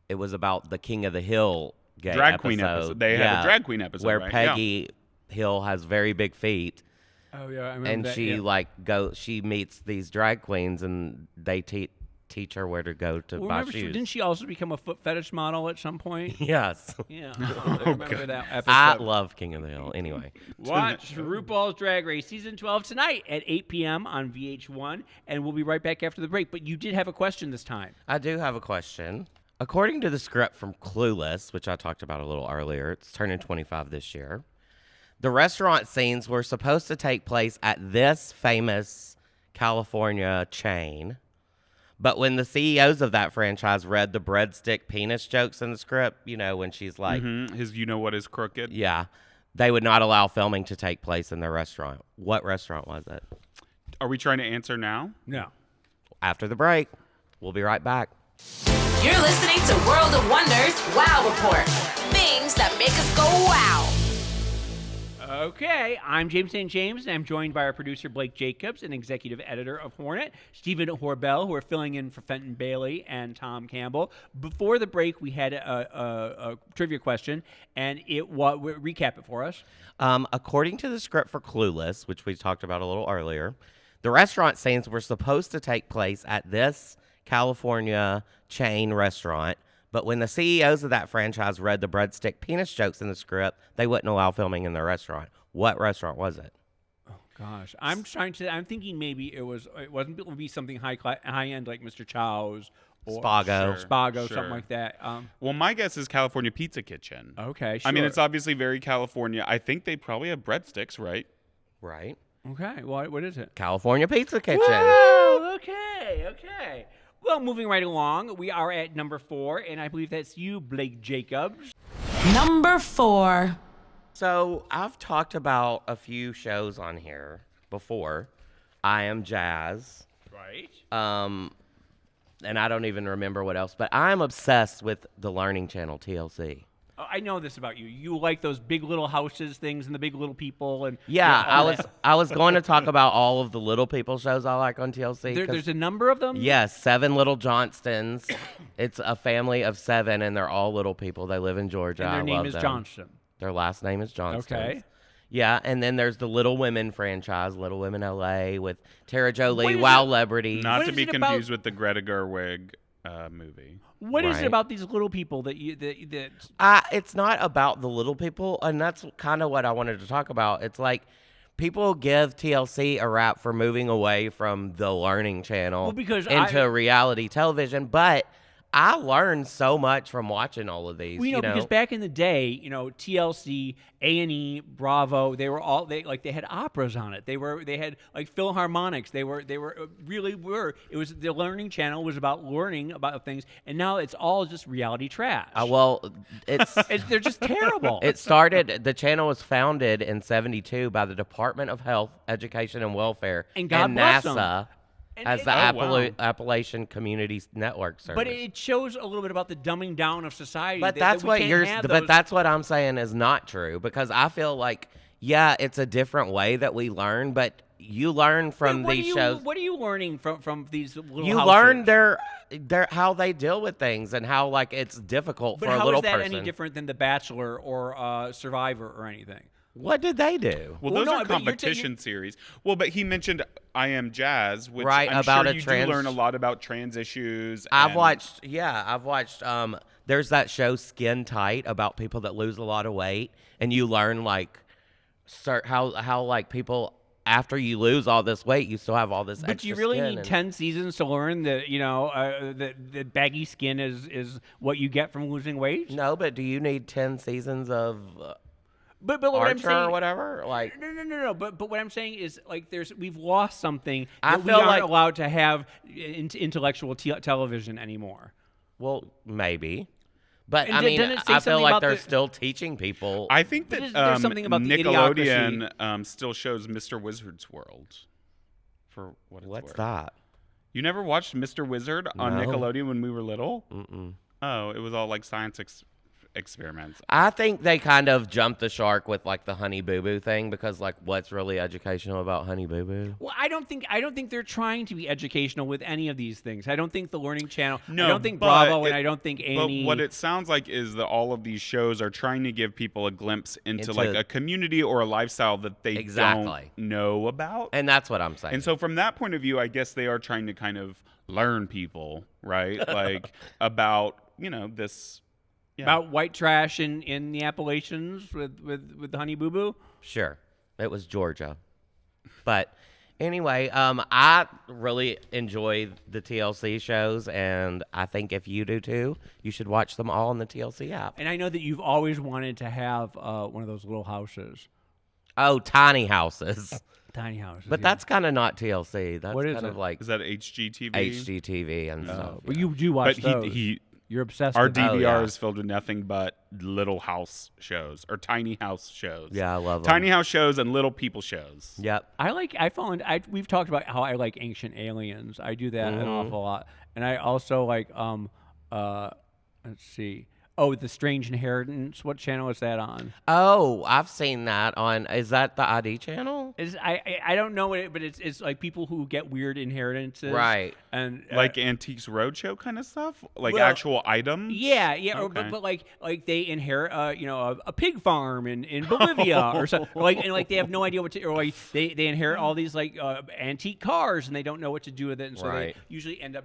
Speaker 3: It was about the King of the Hill
Speaker 4: drag queen episode. They had a drag queen episode
Speaker 3: where
Speaker 4: right?
Speaker 3: Peggy Hill has very big feet.
Speaker 2: Oh yeah, I remember
Speaker 3: and
Speaker 2: that,
Speaker 3: she she meets these drag queens and they teach her where to go to buy shoes.
Speaker 2: Didn't she also become a foot fetish model at some point?
Speaker 3: Yes.
Speaker 2: Yeah. I remember that episode.
Speaker 3: I love King of the Hill. Anyway.
Speaker 2: Watch RuPaul's Drag Race Season 12 tonight at 8 p.m. on VH1, and we'll be right back after the break. But you did have a question this time.
Speaker 3: I do have a question. According to the script from Clueless, which I talked about a little earlier, it's turning 25 this year, the restaurant scenes were supposed to take place at this famous California chain. But when the CEOs of that franchise read the breadstick penis jokes in the script, when she's like...
Speaker 4: His you know what is crooked?
Speaker 3: Yeah. They would not allow filming to take place in their restaurant. What restaurant was it?
Speaker 4: Are we trying to answer now?
Speaker 2: No.
Speaker 3: After the break. We'll be right back.
Speaker 1: You're listening to World of Wonders Wow Report. Things that make us go wow.
Speaker 2: Okay, I'm James St. James, and I'm joined by our producer, Blake Jacobs, and executive editor of Hornet, Stephen Horbell, who are filling in for Fenton Bailey and Tom Campbell. Before the break, we had a trivia question, and recap it for us.
Speaker 3: According to the script for Clueless, which we talked about a little earlier, the restaurant scenes were supposed to take place at this California chain restaurant. But when the CEOs of that franchise read the breadstick penis jokes in the script, they wouldn't allow filming in their restaurant. What restaurant was it?
Speaker 2: Oh gosh, I'm thinking maybe it would be something high end like Mr. Chow's or
Speaker 3: Spago,
Speaker 2: something like that.
Speaker 4: Well, my guess is California Pizza Kitchen.
Speaker 2: Okay, sure.
Speaker 4: I mean, it's obviously very California. I think they probably have breadsticks, right?
Speaker 3: Right.
Speaker 2: Okay. What is it?
Speaker 3: California Pizza Kitchen.
Speaker 2: Whoa, okay. Well, moving right along, we are at number 4, and I believe that's you, Blake Jacobs.
Speaker 1: Number 4.
Speaker 3: So I've talked about a few shows on here before. I Am Jazz.
Speaker 2: Right.
Speaker 3: And I don't even remember what else, but I'm obsessed with the Learning Channel, TLC.
Speaker 2: Oh, I know this about you. You like those big little houses things and the big little people and
Speaker 3: Yeah,
Speaker 2: all that.
Speaker 3: I was going to talk about all of the little people shows I like on TLC.
Speaker 2: There's a number of them?
Speaker 3: Yes, 7 Little Johnstons. It's a family of 7, and they're all little people. They live in Georgia.
Speaker 2: And their
Speaker 3: I
Speaker 2: name
Speaker 3: love
Speaker 2: is
Speaker 3: them.
Speaker 2: Johnston.
Speaker 3: Their last name is Johnston.
Speaker 2: Okay.
Speaker 3: Yeah, and then there's the Little Women franchise, Little Women LA, with Tara
Speaker 2: What
Speaker 3: Jolie,
Speaker 2: is
Speaker 3: Wow
Speaker 2: it?
Speaker 3: Celebrities.
Speaker 4: Not
Speaker 2: What
Speaker 4: to
Speaker 2: is
Speaker 4: be
Speaker 2: it about-
Speaker 4: confused with the Greta Gerwig movie.
Speaker 2: What is it
Speaker 3: Right.
Speaker 2: about these little people that
Speaker 3: It's not about the little people, and that's kind of what I wanted to talk about. It's like people give TLC a rap for moving away from the Learning Channel
Speaker 2: Well, because
Speaker 3: into reality television, but I learned so much from watching all of these.
Speaker 2: we know because back in the day, TLC, A&E, Bravo, they had operas on it. They had like Philharmonics. They really were. It was the Learning Channel was about learning about things, and now it's all just reality trash.
Speaker 3: Well,
Speaker 2: They're just terrible.
Speaker 3: the channel was founded in 1972 by the Department of Health, Education, and Welfare
Speaker 2: And God bless 'em.
Speaker 3: NASA
Speaker 2: And
Speaker 3: as
Speaker 2: it-
Speaker 3: the
Speaker 4: wow.
Speaker 3: Appalachian Community Network Service.
Speaker 2: But it shows a little bit about the dumbing down of society.
Speaker 3: But
Speaker 2: that
Speaker 3: that's
Speaker 2: we
Speaker 3: what
Speaker 2: can't have
Speaker 3: but
Speaker 2: those-
Speaker 3: that's what I'm saying is not true, because I feel like, yeah, it's a different way that we learn, but you learn from
Speaker 2: What
Speaker 3: these
Speaker 2: are you-
Speaker 3: shows.
Speaker 2: What are you learning from these little
Speaker 3: You
Speaker 2: houses?
Speaker 3: learn their how they deal with things and how like it's difficult
Speaker 2: But
Speaker 3: for a
Speaker 2: how
Speaker 3: little
Speaker 2: is that
Speaker 3: person.
Speaker 2: any different than The Bachelor or Survivor or anything?
Speaker 3: What did they do?
Speaker 4: Well,
Speaker 2: Well,
Speaker 4: those
Speaker 2: no,
Speaker 4: are
Speaker 2: but you're
Speaker 4: competition series. Well, but he mentioned I Am Jazz, which
Speaker 3: Right,
Speaker 4: I'm
Speaker 3: about
Speaker 4: sure
Speaker 3: a
Speaker 4: you
Speaker 3: trans-
Speaker 4: do learn a lot about trans issues.
Speaker 3: I've
Speaker 4: and-
Speaker 3: watched there's that show Skin Tight about people that lose a lot of weight, and you learn like how like people after you lose all this weight, you still have all this
Speaker 2: But
Speaker 3: extra
Speaker 2: you really
Speaker 3: skin
Speaker 2: need
Speaker 3: and-
Speaker 2: 10 seasons to learn that that baggy skin is what you get from losing weight.
Speaker 3: No, but do you need 10 seasons of
Speaker 2: But what I'm
Speaker 3: Archer
Speaker 2: saying,
Speaker 3: or whatever? Like,
Speaker 2: no. But what I'm saying is like we've lost something
Speaker 3: I
Speaker 2: that we
Speaker 3: feel
Speaker 2: aren't
Speaker 3: like-
Speaker 2: allowed to have intellectual television anymore.
Speaker 3: well, maybe. But
Speaker 2: And
Speaker 3: I mean,
Speaker 2: didn't it say
Speaker 3: I feel
Speaker 2: something
Speaker 3: like
Speaker 2: about
Speaker 3: they're
Speaker 2: the-
Speaker 3: still teaching people.
Speaker 4: I think
Speaker 2: But
Speaker 4: that
Speaker 2: there's something about the
Speaker 4: Nickelodeon still shows Mr. Wizard's World. For what it's
Speaker 3: What's
Speaker 4: worth.
Speaker 3: that?
Speaker 4: You never watched Mr. Wizard on
Speaker 3: No.
Speaker 4: Nickelodeon when we were little?
Speaker 3: Mm-mm.
Speaker 4: Oh, it was all like science experiments.
Speaker 3: I think they kind of jumped the shark with like the Honey Boo Boo thing, because like what's really educational about Honey Boo Boo?
Speaker 2: Well, I don't think they're trying to be educational with any of these things. I don't think the Learning Channel.
Speaker 4: No,
Speaker 2: I don't think
Speaker 4: but
Speaker 2: Bravo, and
Speaker 4: it-
Speaker 2: I don't think
Speaker 4: But
Speaker 2: A&E.
Speaker 4: what it sounds like is that all of these shows are trying to give people a glimpse into like
Speaker 3: Into-
Speaker 4: a community or a lifestyle that they
Speaker 3: Exactly.
Speaker 4: don't know about.
Speaker 3: And that's what I'm saying.
Speaker 4: And so from that point of view, I guess they are trying to kind of learn people, right? Like about, this. Yeah.
Speaker 2: about white trash in the Appalachians with the Honey Boo Boo.
Speaker 3: Sure, it was Georgia. But anyway, I really enjoy the TLC shows, and I think if you do too, you should watch them all on the TLC app.
Speaker 2: And I know that you've always wanted to have one of those little houses,
Speaker 3: Oh, tiny houses.
Speaker 2: tiny houses.
Speaker 3: But
Speaker 2: yeah.
Speaker 3: that's kind of not TLC. That's
Speaker 2: What is
Speaker 3: kind
Speaker 2: it?
Speaker 3: of like
Speaker 4: Is that HGTV?
Speaker 3: HGTV and stuff.
Speaker 2: But you do watch
Speaker 4: But
Speaker 2: those.
Speaker 4: he
Speaker 2: You're obsessed
Speaker 4: our
Speaker 2: with those.
Speaker 3: Oh,
Speaker 4: DVR
Speaker 3: yeah.
Speaker 4: is filled with nothing but little house shows or tiny house shows.
Speaker 3: Yeah, I love them.
Speaker 4: Tiny house shows and little people shows.
Speaker 3: Yep.
Speaker 2: We've talked about how I like Ancient Aliens. I do that
Speaker 3: Mm-hmm.
Speaker 2: an awful lot. And I also like let's see. Oh, The Strange Inheritance. What channel is that on?
Speaker 3: Oh, I've seen that on. Is that the ID channel?
Speaker 2: I don't know what but it's like people who get weird inheritances.
Speaker 3: Right.
Speaker 2: And
Speaker 4: Like Antiques Roadshow kind of stuff? Like
Speaker 2: well,
Speaker 4: actual items?
Speaker 2: Yeah,
Speaker 4: Okay.
Speaker 2: but like they inherit a pig farm in Bolivia or something, and they have no idea what to, or like they inherit all these like antique cars and they don't know what to do with it, and so
Speaker 3: Right.
Speaker 2: they usually end up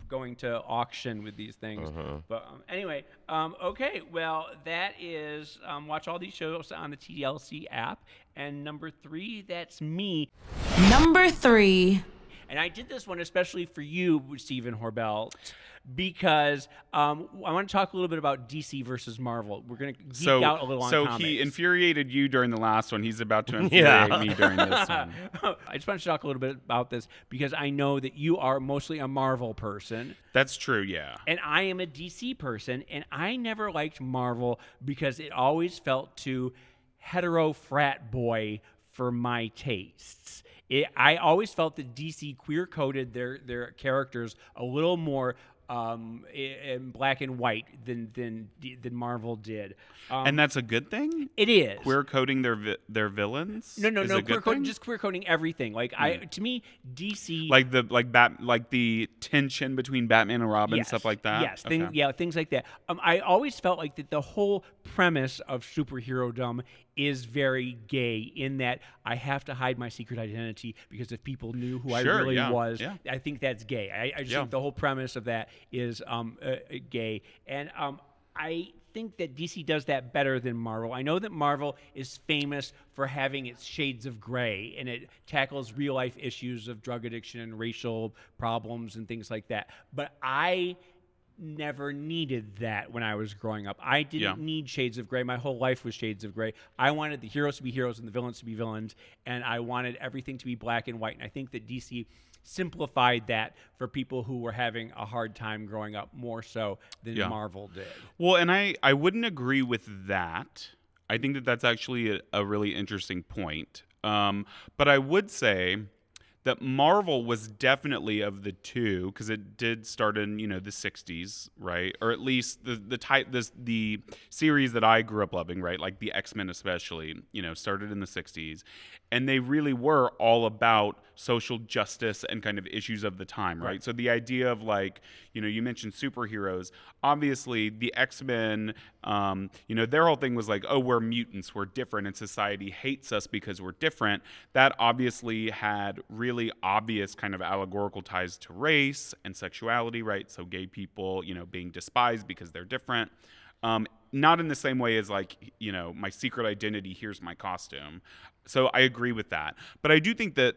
Speaker 2: going to auction with these things. But anyway, okay, well that is watch all these shows on the TLC app, and number 3, that's me.
Speaker 1: Number 3.
Speaker 2: And I did this one especially for you, Stephen Horbelt, because I want to talk a little bit about DC versus Marvel. We're going to geek out a little on comics.
Speaker 4: So he infuriated you during the last one. He's about to infuriate me during this one.
Speaker 2: I just want to talk a little bit about this because I know that you are mostly a Marvel person.
Speaker 4: That's true, yeah.
Speaker 2: And I am a DC person, and I never liked Marvel because it always felt too hetero frat boy for my tastes. I always felt that DC queer-coded their characters a little more in black and white than Marvel did.
Speaker 4: And that's a good thing?
Speaker 2: It is.
Speaker 4: Queer coding their villains?
Speaker 2: No. Just queer coding everything. Like to me, DC
Speaker 4: like the tension between Batman and Robin, stuff like that.
Speaker 2: Yes, things like that. I always felt like that the whole premise of superhero-dom is very gay in that I have to hide my secret identity because if people knew who I really was, I think that's gay. I just think the whole premise of that is gay. And I think that DC does that better than Marvel. I know that Marvel is famous for having its shades of gray, and it tackles real-life issues of drug addiction and racial problems and things like that. But I never needed that when I was growing up. I didn't need shades of gray. My whole life was shades of gray. I wanted the heroes to be heroes and the villains to be villains, and I wanted everything to be black and white. And I think that DC simplified that for people who were having a hard time growing up more so than Marvel did.
Speaker 4: Well, and I wouldn't agree with that. I think that that's actually a really interesting point. But I would say that Marvel was definitely of the two, because it did start in the 60s, right? Or at least the series that I grew up loving, right? Like the X-Men especially, started in the 60s, and they really were all about social justice and kind of issues of the time, right? So the idea of you mentioned superheroes. Obviously, the X-Men, their whole thing was like, oh, we're mutants, we're different, and society hates us because we're different. That obviously had really obvious kind of allegorical ties to race and sexuality, right? So gay people, being despised because they're different. Not in the same way as my secret identity, here's my costume. So I agree with that. But I do think that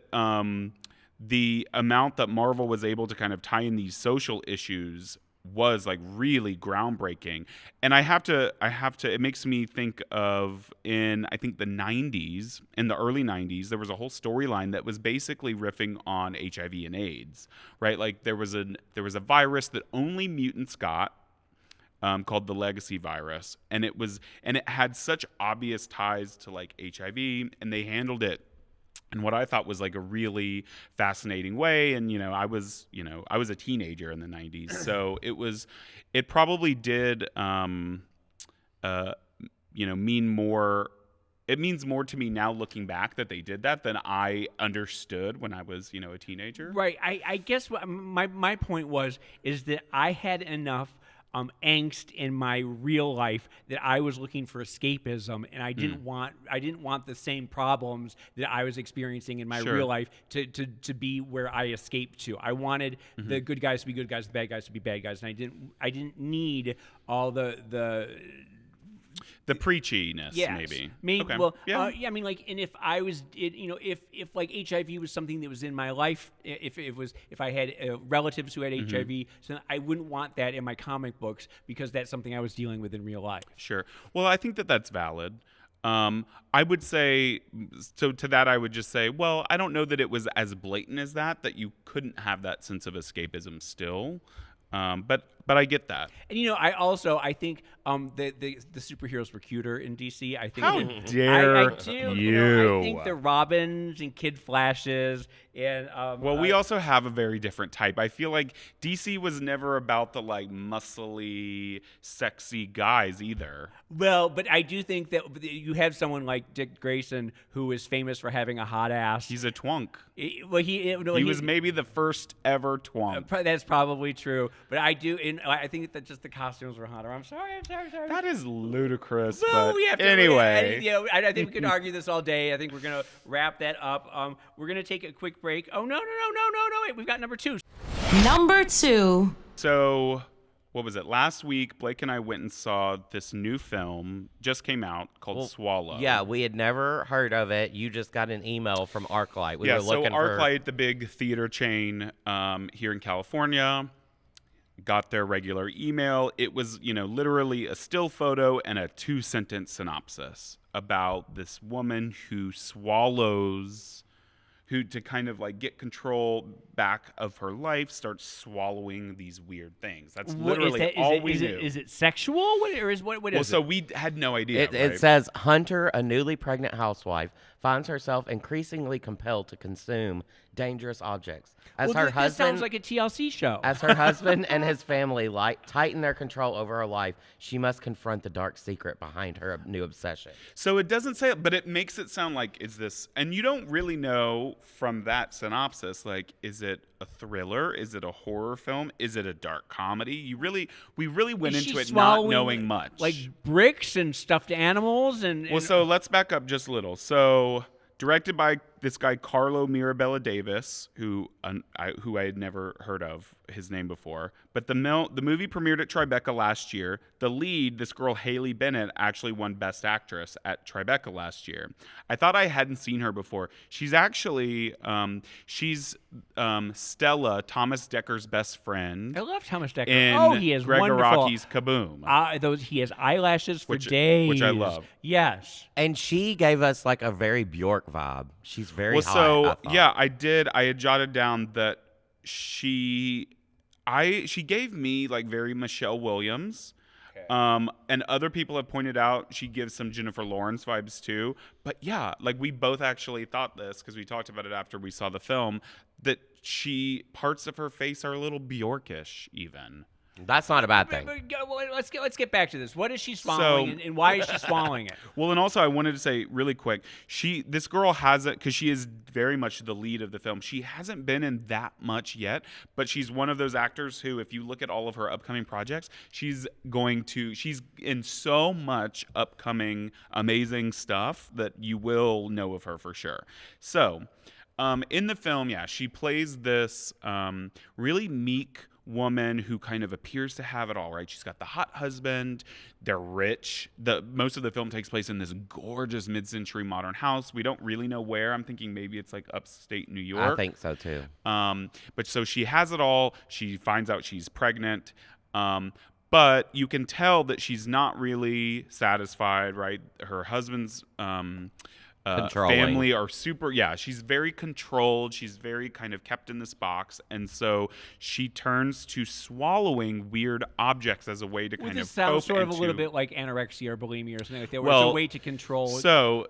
Speaker 4: the amount that Marvel was able to kind of tie in these social issues was really groundbreaking. And I have to, it makes me think of I think the 90s, in the early 90s, there was a whole storyline that was basically riffing on HIV and AIDS, right? Like there was a virus that only mutants got, called the legacy virus. And it had such obvious ties to HIV, and they handled it in what I thought was a really fascinating way. And I was a teenager in the 90s, so it probably did mean more. It means more to me now looking back that they did that than I understood when I was a teenager.
Speaker 2: Right. I guess what my point is that I had enough angst in my real life that I was looking for escapism, and I didn't want the same problems that I was experiencing in my real life to be where I escaped to. I wanted the good guys to be good guys, the bad guys to be bad guys, and I didn't need all the
Speaker 4: preachiness, maybe.
Speaker 2: Okay. Well, and if I was, if HIV was something that was in my life, if I had relatives who had HIV, so I wouldn't want that in my comic books because that's something I was dealing with in real life.
Speaker 4: Sure. Well, I think that that's valid. I would say, so to that I would just say, well, I don't know that it was as blatant as that you couldn't have that sense of escapism still. But I get that.
Speaker 2: And I think the superheroes were cuter in DC. I think
Speaker 4: How dare
Speaker 2: I do.
Speaker 4: You?
Speaker 2: I think the Robins and Kid Flashes and
Speaker 4: we also have a very different type. I feel like DC was never about the muscly, sexy guys either.
Speaker 2: Well, but I do think that you have someone like Dick Grayson who is famous for having a hot ass.
Speaker 4: He's a twunk.
Speaker 2: He
Speaker 4: was maybe the first ever twunk.
Speaker 2: That's probably true. But I do, and I think that just the costumes were hotter. I'm sorry.
Speaker 4: That is ludicrous.
Speaker 2: Well,
Speaker 4: but
Speaker 2: we have to,
Speaker 4: anyway.
Speaker 2: I think we could argue this all day. I think we're going to wrap that up. We're going to take a quick break. Oh, no. Wait, we've got number 2.
Speaker 1: Number 2.
Speaker 4: So, what was it? Last week, Blake and I went and saw this new film, just came out, called Swallow.
Speaker 3: Yeah, we had never heard of it. You just got an email from ArcLight. We were looking
Speaker 4: ArcLight, the big theater chain here in California, got their regular email. It was, literally a still photo and a 2-sentence synopsis about this woman who to kind of like get control back of her life, starts swallowing these weird things. That's literally all we knew.
Speaker 2: Is it sexual? What is it?
Speaker 4: So we had no idea.
Speaker 3: It says, Hunter, a newly pregnant housewife, finds herself increasingly compelled to consume dangerous objects.
Speaker 2: That sounds like a TLC show.
Speaker 3: As her husband and his family tighten their control over her life, she must confront the dark secret behind her new obsession.
Speaker 4: So it doesn't say it, but it makes it sound like, is this, and you don't really know from that synopsis, like, is it a thriller? Is it a horror film? Is it a dark comedy? We really went into it not knowing much.
Speaker 2: Like bricks and stuffed animals
Speaker 4: Well, so let's back up just a little. So directed by this guy Carlo Mirabella Davis, who I had never heard of his name before. But the movie premiered at Tribeca last year. The lead, this girl Haley Bennett, actually won Best Actress at Tribeca last year. I thought I hadn't seen her before. She's actually Stella, Thomas Decker's best friend.
Speaker 2: I love Thomas Decker. He is
Speaker 4: Greg
Speaker 2: wonderful.
Speaker 4: Araki's Kaboom.
Speaker 2: He has eyelashes for days.
Speaker 4: Which I love.
Speaker 2: Yes.
Speaker 3: And she gave us like a very Bjork vibe. She's very hot.
Speaker 4: So yeah, I did. I had jotted down that she gave me like very Michelle Williams. Okay. And other people have pointed out she gives some Jennifer Lawrence vibes too. But yeah, like we both actually thought this because we talked about it after we saw the film, that parts of her face are a little Bjorkish even.
Speaker 3: That's not a bad thing.
Speaker 2: Let's get back to this. What is she swallowing, and why is she swallowing it?
Speaker 4: Well, and also I wanted to say really quick, this girl hasn't, because she is very much the lead of the film. She hasn't been in that much yet, but she's one of those actors who, if you look at all of her upcoming projects, she's in so much upcoming amazing stuff that you will know of her for sure. So, in the film, she plays this really meek woman who kind of appears to have it all, right? She's got the hot husband. They're rich. Most of the film takes place in this gorgeous mid-century modern house. We don't really know where. I'm thinking maybe it's like upstate New York.
Speaker 3: I think so too.
Speaker 4: But so she has it all. She finds out she's pregnant. But you can tell that she's not really satisfied, right? Her husband's family are she's very controlled. She's very kind of kept in this box. And so she turns to swallowing weird objects as a way to kind of
Speaker 2: sounds sort of a little bit like anorexia or bulimia or something like that, where it's a way to control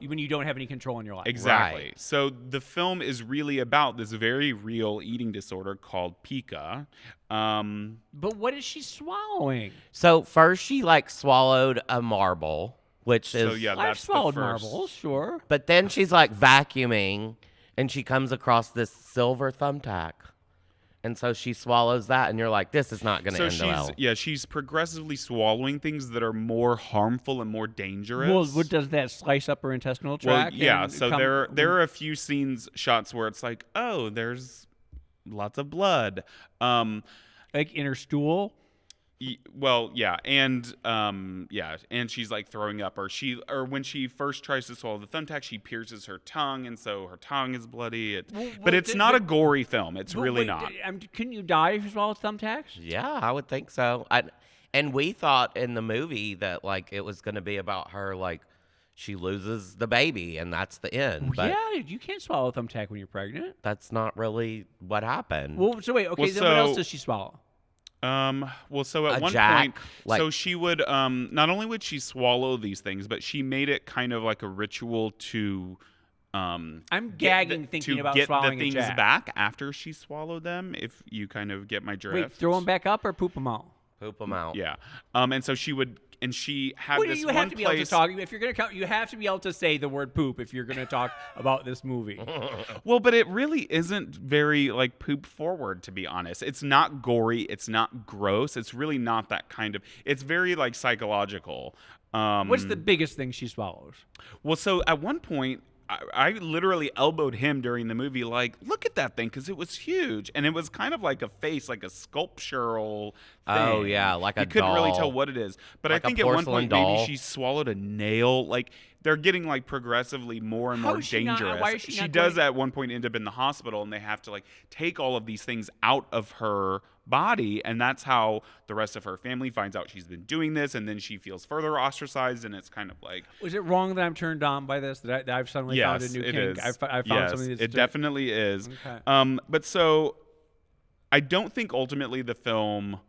Speaker 2: when you don't have any control in your life.
Speaker 4: Exactly.
Speaker 2: Right.
Speaker 4: So the film is really about this very real eating disorder called pica.
Speaker 2: But what is she swallowing?
Speaker 3: So first she swallowed a marble. Which is,
Speaker 2: I've swallowed marbles, sure.
Speaker 3: But then she's vacuuming, and she comes across this silver thumbtack, and so she swallows that, and you're like, this is not going to end well.
Speaker 4: Yeah, she's progressively swallowing things that are more harmful and more dangerous.
Speaker 2: Well, what does that slice up her intestinal tract?
Speaker 4: Well, yeah. So there are a few shots where it's like, oh, there's lots of blood,
Speaker 2: like in her stool.
Speaker 4: Well, yeah, and she's throwing up, or when she first tries to swallow the thumbtack, she pierces her tongue, and so her tongue is bloody. But it's not a gory film. It's really not.
Speaker 2: Couldn't you die if you swallowed thumbtacks?
Speaker 3: Yeah, I would think so. And we thought in the movie that it was going to be about her she loses the baby and that's the end. But
Speaker 2: yeah, you can't swallow a thumbtack when you're pregnant.
Speaker 3: That's not really what happened.
Speaker 2: Well, so wait, okay, then what else does she swallow?
Speaker 4: So at one point, so she would, not only would she swallow these things, but she made it kind of like a ritual to,
Speaker 2: I'm gagging thinking about swallowing
Speaker 4: the things back after she swallowed them. If you kind of get my drift.
Speaker 2: Wait, throw them back up or poop them out?
Speaker 3: Poop them out.
Speaker 4: Yeah. And so she would, and she had this one place. You have to be able to
Speaker 2: talk. If you're going to, you have to be able to say the word poop if you're going to talk about this movie.
Speaker 4: Well, but it really isn't very poop forward, to be honest. It's not gory. It's not gross. It's really not that kind of. It's very psychological.
Speaker 2: What's the biggest thing she swallows?
Speaker 4: Well, so at one point, I literally elbowed him during the movie, look at that thing, because it was huge. And it was kind of like a face, like a sculptural thing.
Speaker 3: Oh, yeah, like a doll.
Speaker 4: You couldn't really tell what it is. But I think at one point, maybe she swallowed a nail. They're getting progressively more and more dangerous.
Speaker 2: Why is she
Speaker 4: does at one point end up in the hospital, and they have to take all of these things out of her body, and that's how the rest of her family finds out she's been doing this, and then she feels further ostracized, and it's kind of like...
Speaker 2: Was it wrong that I'm turned on by this, that I've suddenly found a new kink?
Speaker 4: Is.
Speaker 2: I found
Speaker 4: yes,
Speaker 2: something that's...
Speaker 4: it definitely is.
Speaker 2: Okay.
Speaker 4: But so I don't think ultimately the film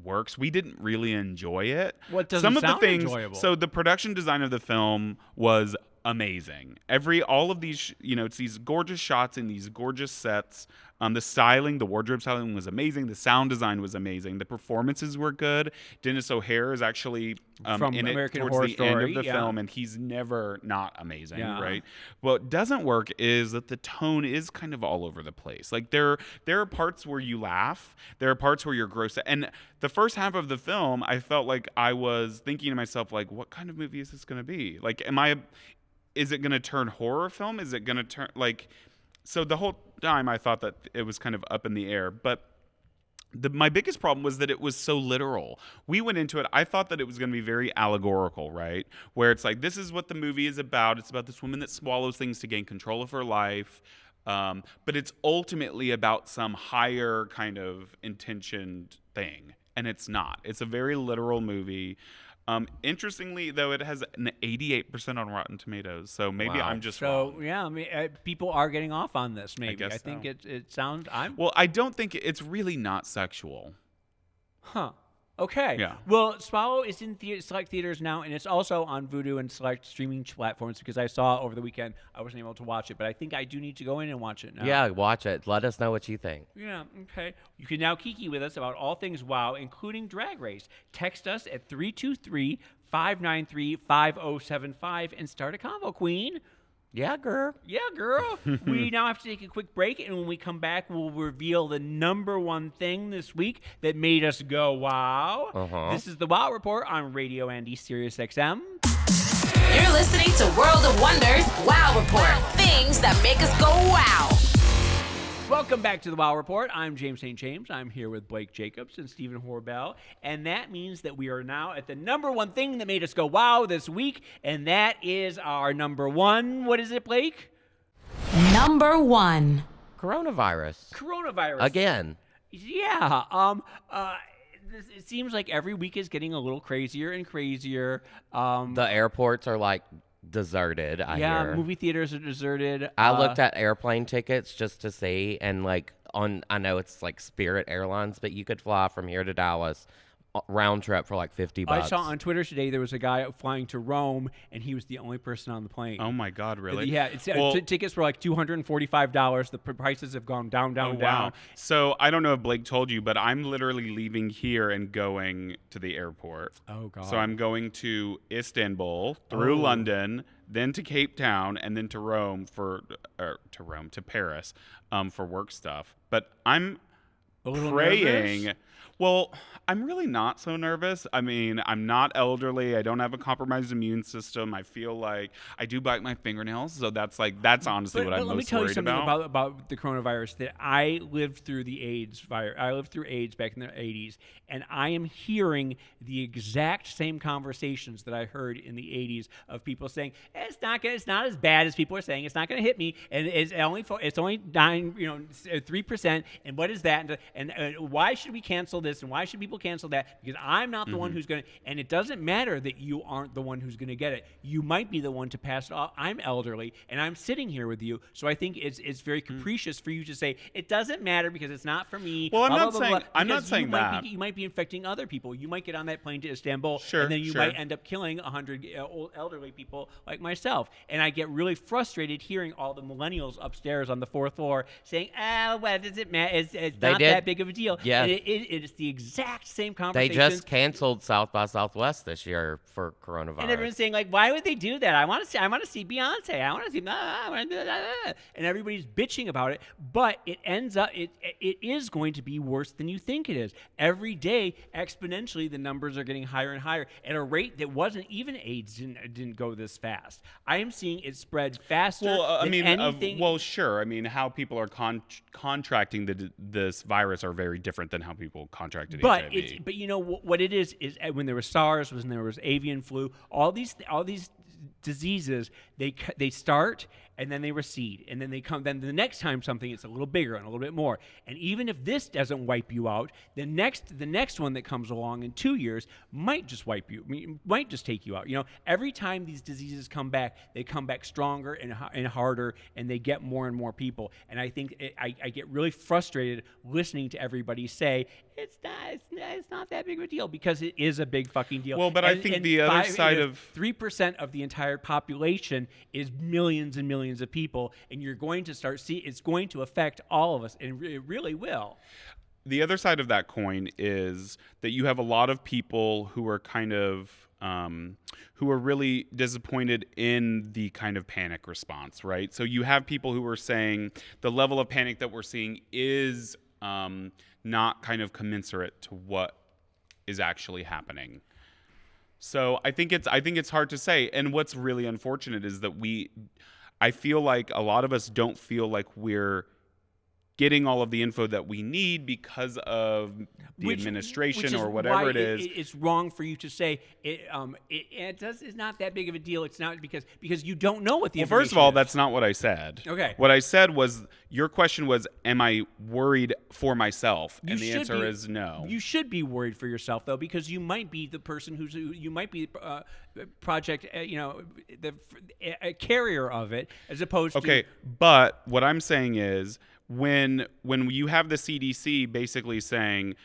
Speaker 4: works. We didn't really enjoy it.
Speaker 2: Well, it doesn't
Speaker 4: Some of
Speaker 2: sound
Speaker 4: the things,
Speaker 2: enjoyable.
Speaker 4: So the production design of the film was amazing. All of these, it's these gorgeous shots in these gorgeous sets. The styling, the wardrobe styling was amazing. The sound design was amazing. The performances were good. Dennis O'Hare is actually
Speaker 2: From
Speaker 4: in
Speaker 2: American
Speaker 4: it towards
Speaker 2: Horror
Speaker 4: the
Speaker 2: Story,
Speaker 4: end of the
Speaker 2: yeah.
Speaker 4: film, and he's never not amazing,
Speaker 2: Yeah.
Speaker 4: right? What doesn't work is that the tone is kind of all over the place. Like there are parts where you laugh. There are parts where you're grossed out. And the first half of the film, I felt like I was thinking to myself, like, what kind of movie is this going to be? Like, is it going to turn horror film? Is it going to turn so the whole time I thought that it was kind of up in the air, but my biggest problem was that it was so literal. We went into it, I thought that it was going to be very allegorical, right? Where it's like, this is what the movie is about. It's about this woman that swallows things to gain control of her life. But it's ultimately about some higher kind of intentioned thing. And it's not. It's a very literal movie. Interestingly, though, it has an 88% on Rotten Tomatoes, so maybe
Speaker 3: Wow.
Speaker 4: I'm just
Speaker 2: So,
Speaker 4: wrong.
Speaker 2: yeah, I mean, people are getting off on this, maybe.
Speaker 4: guess
Speaker 2: I think
Speaker 4: so.
Speaker 2: it sounds...
Speaker 4: Well, I don't think it's really not sexual.
Speaker 2: Huh. Okay.
Speaker 4: Yeah.
Speaker 2: Well, Swallow is in select theaters now, and it's also on Vudu and select streaming platforms because I saw over the weekend. I wasn't able to watch it, but I think I do need to go in and watch it now.
Speaker 3: Yeah, watch it. Let us know what you think.
Speaker 2: Yeah, okay. You can now kiki with us about all things WoW, including Drag Race. Text us at 323-593-5075 and start a convo, Queen.
Speaker 3: Yeah, girl.
Speaker 2: Yeah, girl. We now have to take a quick break, and when we come back, we'll reveal the number one thing this week that made us go, wow. This is the WoW Report on Radio Andy Sirius XM.
Speaker 1: You're listening to World of Wonders Wow Report. Things that make us go wow.
Speaker 2: Welcome back to the WoW Report. I'm James St. James. I'm here with Blake Jacobs and Stephen Horbell. And that means that we are now at the number one thing that made us go wow this week. And that is our number one. What is it, Blake?
Speaker 1: Number one.
Speaker 3: Coronavirus.
Speaker 2: Coronavirus.
Speaker 3: Again.
Speaker 2: Yeah. It seems like every week is getting a little crazier and crazier.
Speaker 3: The airports are like deserted, I hear.
Speaker 2: Movie theaters are deserted.
Speaker 3: I looked at airplane tickets just to see, and like I know it's like Spirit Airlines, but you could fly from here to Dallas round trip for like $50.
Speaker 2: I saw on Twitter today there was a guy flying to Rome, and he was the only person on the plane.
Speaker 4: Oh my God, really?
Speaker 2: Yeah, tickets were like $245. The prices have gone down.
Speaker 4: Wow. So I don't know if Blake told you, but I'm literally leaving here and going to the airport.
Speaker 2: Oh, God.
Speaker 4: So I'm going to Istanbul, through London, then to Cape Town, and then to Rome to Paris for work stuff. But I'm
Speaker 2: A little
Speaker 4: praying.
Speaker 2: nervous?
Speaker 4: Well, I'm really not so nervous. I mean, I'm not elderly. I don't have a compromised immune system. I feel like I do bite my fingernails, so that's honestly what I'm
Speaker 2: let me
Speaker 4: most
Speaker 2: tell you
Speaker 4: worried
Speaker 2: something
Speaker 4: about.
Speaker 2: about the coronavirus, that I lived through the AIDS virus. I lived through AIDS back in the 80s, and I am hearing the exact same conversations that I heard in the 80s of people saying it's not as bad as people are saying. It's not going to hit me, and it's only 3%. And what is that? And why should we cancel this? And why should people cancel that? Because I'm not the one who's going to. And it doesn't matter that you aren't the one who's going to get it. You might be the one to pass it off. I'm elderly, and I'm sitting here with you, so I think it's very capricious for you to say it doesn't matter because it's not for me.
Speaker 4: Well, I'm
Speaker 2: blah,
Speaker 4: not
Speaker 2: blah,
Speaker 4: saying
Speaker 2: blah, blah,
Speaker 4: I'm not
Speaker 2: because
Speaker 4: saying
Speaker 2: you
Speaker 4: that.
Speaker 2: Might be, you might be infecting other people. You might get on that plane to Istanbul,
Speaker 4: Sure,
Speaker 2: and then you
Speaker 4: sure.
Speaker 2: might end up killing 100 old elderly people like myself. And I get really frustrated hearing all the millennials upstairs on the 4th floor saying, what does it matter? It's not that big of a deal.
Speaker 3: Yeah.
Speaker 2: And it is the exact same
Speaker 3: They
Speaker 2: conversation.
Speaker 3: just canceled South by Southwest this year for coronavirus.
Speaker 2: And everyone's saying, like, why would they do that? I want to see Beyonce. I want to see, and everybody's bitching about it. But it ends up, it is going to be worse than you think it is. Every day, exponentially, the numbers are getting higher and higher at a rate that wasn't even AIDS didn't go this fast. I am seeing it spread faster than anything.
Speaker 4: Sure. I mean, how people are contracting this virus are very different than how people contracted HIV.
Speaker 2: But you know what it is when there was SARS, when there was avian flu, all these diseases, they start and then they recede, and then they come. Then the next time something is a little bigger and a little bit more. And even if this doesn't wipe you out, the next one that comes along in 2 years might just wipe you. I mean, might just take you out. You know, every time these diseases come back, they come back stronger and harder, and they get more and more people. And I think I get really frustrated listening to everybody say it's not that big of a deal, because it is a big fucking deal.
Speaker 4: Well, but I think the other side of
Speaker 2: 3% of the entire population is millions and millions of people, and you're going to it's going to affect all of us, and it really will.
Speaker 4: The other side of that coin is that you have a lot of people who are kind of who are really disappointed in the kind of panic response, right? So you have people who are saying the level of panic that we're seeing is not kind of commensurate to what is actually happening. So I think it's hard to say. And what's really unfortunate is that I feel like a lot of us don't feel like we're getting all of the info that we need because of the administration or whatever it is.
Speaker 2: It's wrong for you to say it's not that big of a deal. It's not because you don't know what the information is.
Speaker 4: First of all, that's not what I said.
Speaker 2: Okay.
Speaker 4: What I said was, your question was, am I worried for myself? And the answer is no.
Speaker 2: You should be worried for yourself, though, because you might be the person you might be project, a carrier of it, as opposed to.
Speaker 4: Okay, but what I'm saying is, when you have the CDC basically saying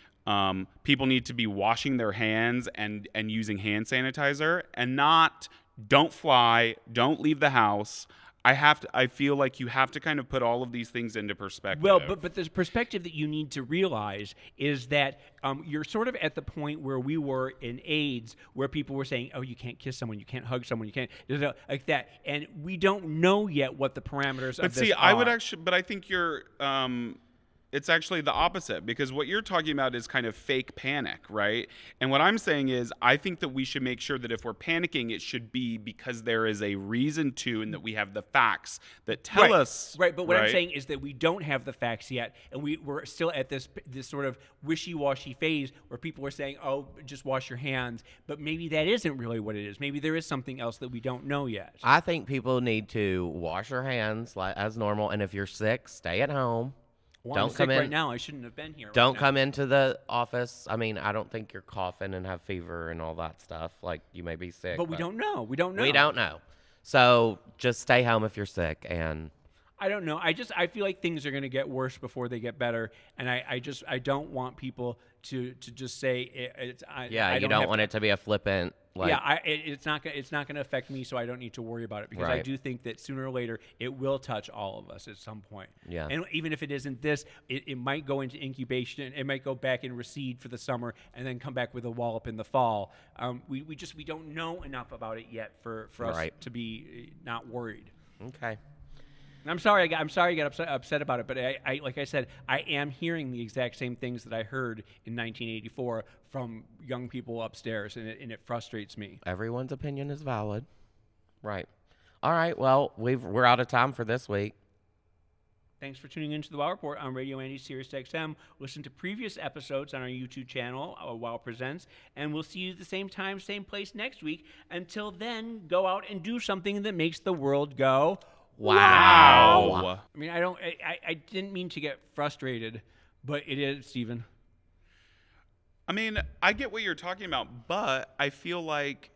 Speaker 4: people need to be washing their hands and using hand sanitizer, and not don't fly, don't leave the house, I feel like you have to kind of put all of these things into perspective.
Speaker 2: Well, but the perspective that you need to realize is that you're sort of at the point where we were in AIDS, where people were saying, "Oh, you can't kiss someone, you can't hug someone, you can't," like that, and we don't know yet what the parameters of this are.
Speaker 4: But I think you're. It's actually the opposite, because what you're talking about is kind of fake panic, right? And what I'm saying is, I think that we should make sure that if we're panicking, it should be because there is a reason to, and that we have the facts that tell us.
Speaker 2: Right, but what I'm saying is that we don't have the facts yet, and we're still at this sort of wishy-washy phase where people are saying, "Oh, just wash your hands," but maybe that isn't really what it is. Maybe there is something else that we don't know yet.
Speaker 3: I think people need to wash their hands as normal, and if you're sick, stay at home.
Speaker 2: Well, I'm sick right now. I shouldn't have been here.
Speaker 3: Don't come into the office. I mean, I don't think you're coughing and have fever and all that stuff. Like, you may be sick.
Speaker 2: But we don't know. We don't know.
Speaker 3: We don't know. So just stay home if you're sick. And
Speaker 2: I don't know. I feel like things are going to get worse before they get better. And I don't want people to just say it's.
Speaker 3: You don't want it to be a flippant.
Speaker 2: It's not going to affect me, so I don't need to worry about it, because I do think that sooner or later it will touch all of us at some point.
Speaker 3: Yeah.
Speaker 2: And even if it isn't this, it might go into incubation. It might go back and recede for the summer, and then come back with a wallop in the fall. We don't know enough about it yet for us to be not worried.
Speaker 3: Okay.
Speaker 2: I'm sorry I got upset about it, but I like I said, I am hearing the exact same things that I heard in 1984 from young people upstairs, and it frustrates me.
Speaker 3: Everyone's opinion is valid. Right. All right, well, we're out of time for this week.
Speaker 2: Thanks for tuning in to the WOW Report on Radio Andy Sirius XM. Listen to previous episodes on our YouTube channel, WOW Presents, and we'll see you at the same time, same place next week. Until then, go out and do something that makes the world go wow. I mean, I didn't mean to get frustrated, but it is, Stephen.
Speaker 4: I mean, I get what you're talking about, but I feel like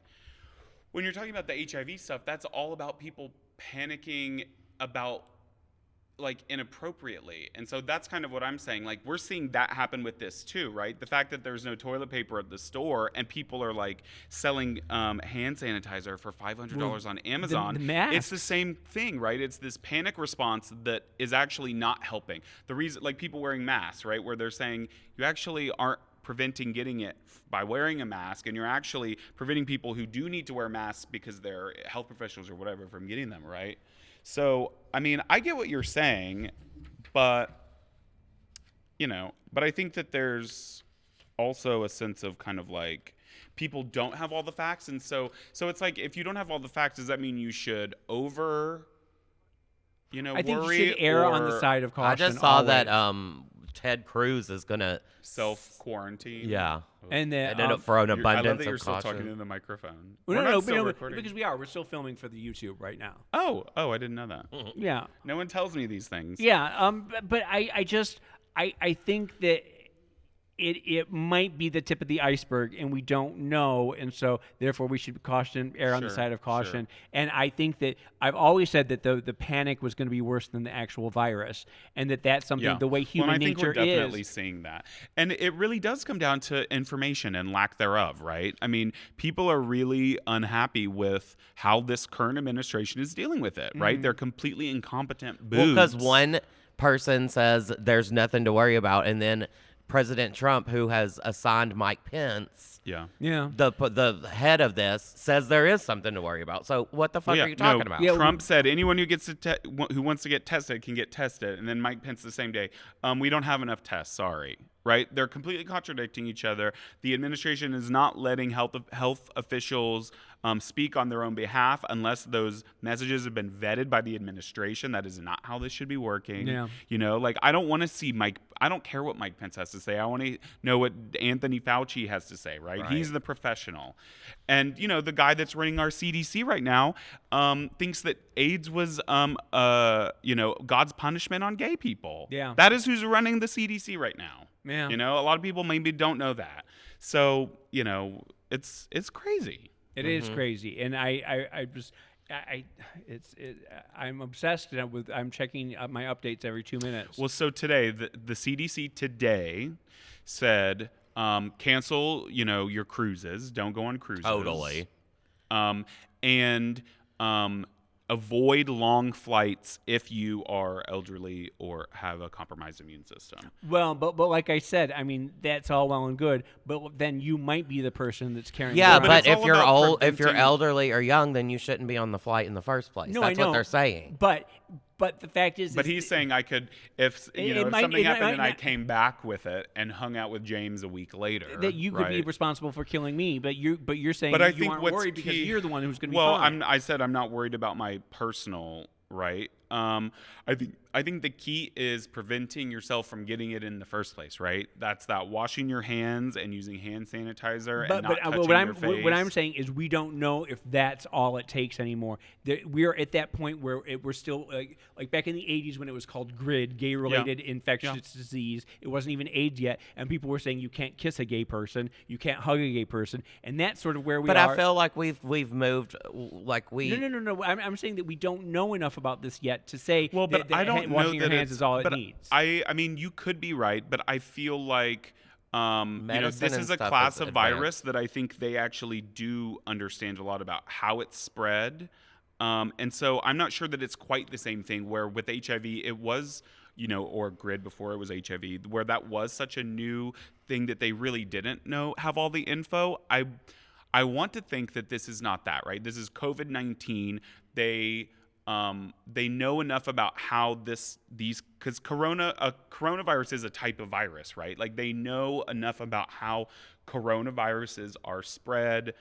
Speaker 4: when you're talking about the HIV stuff, that's all about people panicking about, like, inappropriately. And so that's kind of what I'm saying. Like, we're seeing that happen with this too, right? The fact that there's no toilet paper at the store and people are, like, selling hand sanitizer for $500 on Amazon.
Speaker 2: The masks.
Speaker 4: It's the same thing, right? It's this panic response that is actually not helping. The reason, like, people wearing masks, right? Where they're saying you actually aren't preventing getting it by wearing a mask, and you're actually preventing people who do need to wear masks because they're health professionals or whatever from getting them, right? So, I mean, I get what you're saying, but I think that there's also a sense of kind of like people don't have all the facts. And so it's like, if you don't have all the facts, does that mean you should worry?
Speaker 2: I think you should err on the side of caution.
Speaker 3: I just saw that Ted Cruz is gonna
Speaker 4: self-quarantine.
Speaker 3: Yeah.
Speaker 2: And then
Speaker 3: for an
Speaker 4: I love
Speaker 3: abundance
Speaker 4: that you're
Speaker 3: of
Speaker 4: still
Speaker 3: caution.
Speaker 4: talking into the microphone.
Speaker 2: Well,
Speaker 4: We're
Speaker 2: no,
Speaker 4: not still
Speaker 2: no,
Speaker 4: recording.
Speaker 2: because we are. We're still filming for the YouTube right now.
Speaker 4: Oh, I didn't know that.
Speaker 2: Yeah.
Speaker 4: No one tells me these things.
Speaker 2: Yeah. But I think that it might be the tip of the iceberg, and we don't know, and so therefore we should err on the
Speaker 4: Sure,
Speaker 2: side of caution.
Speaker 4: sure.
Speaker 2: And I think that I've always said that the panic was going to be worse than the actual virus, and that's something the way human
Speaker 4: I think
Speaker 2: nature
Speaker 4: we're definitely
Speaker 2: is.
Speaker 4: seeing that. And it really does come down to information and lack thereof, right? I mean, people are really unhappy with how this current administration is dealing with it, right? They're completely incompetent boobs.
Speaker 3: Well, because one person says there's nothing to worry about, and then President Trump, who has assigned Mike Pence,
Speaker 4: Yeah.
Speaker 3: the head of this, says there is something to worry about. So what the fuck are you talking about?
Speaker 2: Yeah,
Speaker 4: Trump said anyone who gets who wants to get tested can get tested, and then Mike Pence the same day, we don't have enough tests. Sorry, right? They're completely contradicting each other. The administration is not letting health officials speak on their own behalf unless those messages have been vetted by the administration. That is not how this should be working.
Speaker 2: Yeah.
Speaker 4: You know, like I don't want to see I don't care what Mike Pence has to say. I want to know what Anthony Fauci has to say, right? He's the professional. And, you know, the guy that's running our CDC right now thinks that AIDS was, God's punishment on gay people.
Speaker 2: Yeah.
Speaker 4: That is who's running the CDC right now.
Speaker 2: Yeah.
Speaker 4: You know, a lot of people maybe don't know that. So, you know, it's crazy.
Speaker 2: It is crazy, and I'm obsessed with. I'm checking my updates every 2 minutes.
Speaker 4: Well, so today, the CDC today said cancel, your cruises. Don't go on cruises.
Speaker 3: Totally.
Speaker 4: And avoid long flights if you are elderly or have a compromised immune system.
Speaker 2: Well, but like I said, I mean that's all well and good, but then you might be the person that's carrying.
Speaker 3: Yeah,
Speaker 2: around.
Speaker 4: but
Speaker 3: but
Speaker 4: it's
Speaker 3: if
Speaker 4: all
Speaker 3: you're
Speaker 4: about
Speaker 3: old, if you're
Speaker 4: preventing-
Speaker 3: elderly or young, then you shouldn't be on the flight in the first place.
Speaker 2: No,
Speaker 3: That's
Speaker 2: I know.
Speaker 3: what they're saying.
Speaker 2: But the fact is,
Speaker 4: But he's saying I could, if
Speaker 2: It might-
Speaker 4: something
Speaker 2: it
Speaker 4: happened
Speaker 2: might
Speaker 4: and I
Speaker 2: not-
Speaker 4: came back with it and hung out with James a week later,
Speaker 2: that you could be
Speaker 4: right?
Speaker 2: responsible for killing me, but you're saying
Speaker 4: But I
Speaker 2: you
Speaker 4: think
Speaker 2: aren't
Speaker 4: what's
Speaker 2: worried because
Speaker 4: key-
Speaker 2: you're the one who's going to be
Speaker 4: Well,
Speaker 2: fine.
Speaker 4: I said I'm not worried about my personal right. I think the key is preventing yourself from getting it in the first place, right? That's that washing your hands and using hand sanitizer and not touching your face.
Speaker 2: what I'm saying is we don't know if that's all it takes anymore. We're at that point where we're still like back in the 80s when it was called GRID, gay-related infectious disease. It wasn't even AIDS yet, and people were saying you can't kiss a gay person, you can't hug a gay person, and that's sort of where we
Speaker 3: But
Speaker 2: are.
Speaker 3: I feel like we've moved, like we.
Speaker 2: No. I'm saying that we don't know enough about this yet to say
Speaker 4: Well, but
Speaker 2: that
Speaker 4: I don't know
Speaker 2: washing your
Speaker 4: that
Speaker 2: hands
Speaker 4: it's,
Speaker 2: is all it
Speaker 4: but
Speaker 2: needs.
Speaker 4: I mean, you could be right, but I feel like
Speaker 3: Medicine
Speaker 4: this
Speaker 3: and
Speaker 4: is a
Speaker 3: stuff
Speaker 4: class
Speaker 3: is
Speaker 4: of virus that I think they actually do understand a lot about how it's spread. And so I'm not sure that it's quite the same thing where with HIV it was, or GRID before it was HIV, where that was such a new thing that they really didn't have all the info. I want to think that this is not that, right? This is COVID-19. They know enough about how because coronavirus is a type of virus, right? Like they know enough about how coronaviruses are spread.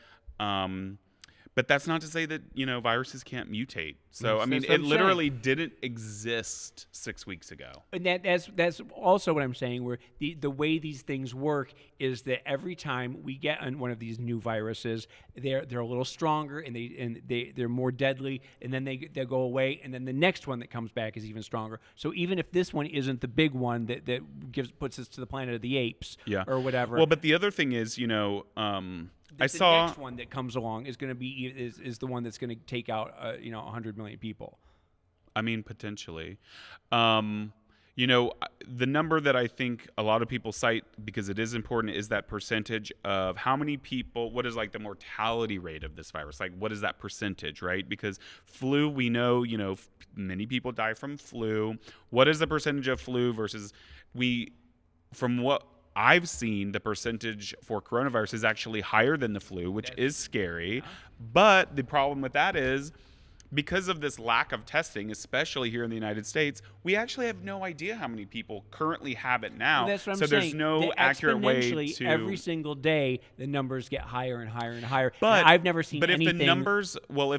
Speaker 4: But that's not to say that, viruses can't mutate. So,
Speaker 2: Yes,
Speaker 4: I mean,
Speaker 2: that's what
Speaker 4: it
Speaker 2: I'm
Speaker 4: literally didn't exist 6 weeks ago.
Speaker 2: And that's also what I'm saying, where the way these things work is that every time we get on one of these new viruses, they're a little stronger and they're more deadly, and then they go away, and then the next one that comes back is even stronger. So even if this one isn't the big one that puts us to the planet of the apes or whatever.
Speaker 4: Well, but the other thing is,
Speaker 2: the next one that comes along is going to be is the one that's going to take out 100 million people.
Speaker 4: I mean, potentially. The number that I think a lot of people cite, because it is important, is that percentage of how many people, what is like the mortality rate of this virus? Like, what is that percentage, right? Because flu, we know, many people die from flu. What is the percentage of flu versus from what I've seen, the percentage for coronavirus is actually higher than the flu, which is scary. But the problem with that is because of this lack of testing, especially here in the United States, we actually have no idea how many people currently have it now.
Speaker 2: Well, that's what I'm
Speaker 4: so
Speaker 2: saying.
Speaker 4: there's no accurate way
Speaker 2: Exponentially,
Speaker 4: to
Speaker 2: every single day the numbers get higher and higher and higher.
Speaker 4: But
Speaker 2: and I've never seen
Speaker 4: But
Speaker 2: anything.
Speaker 4: if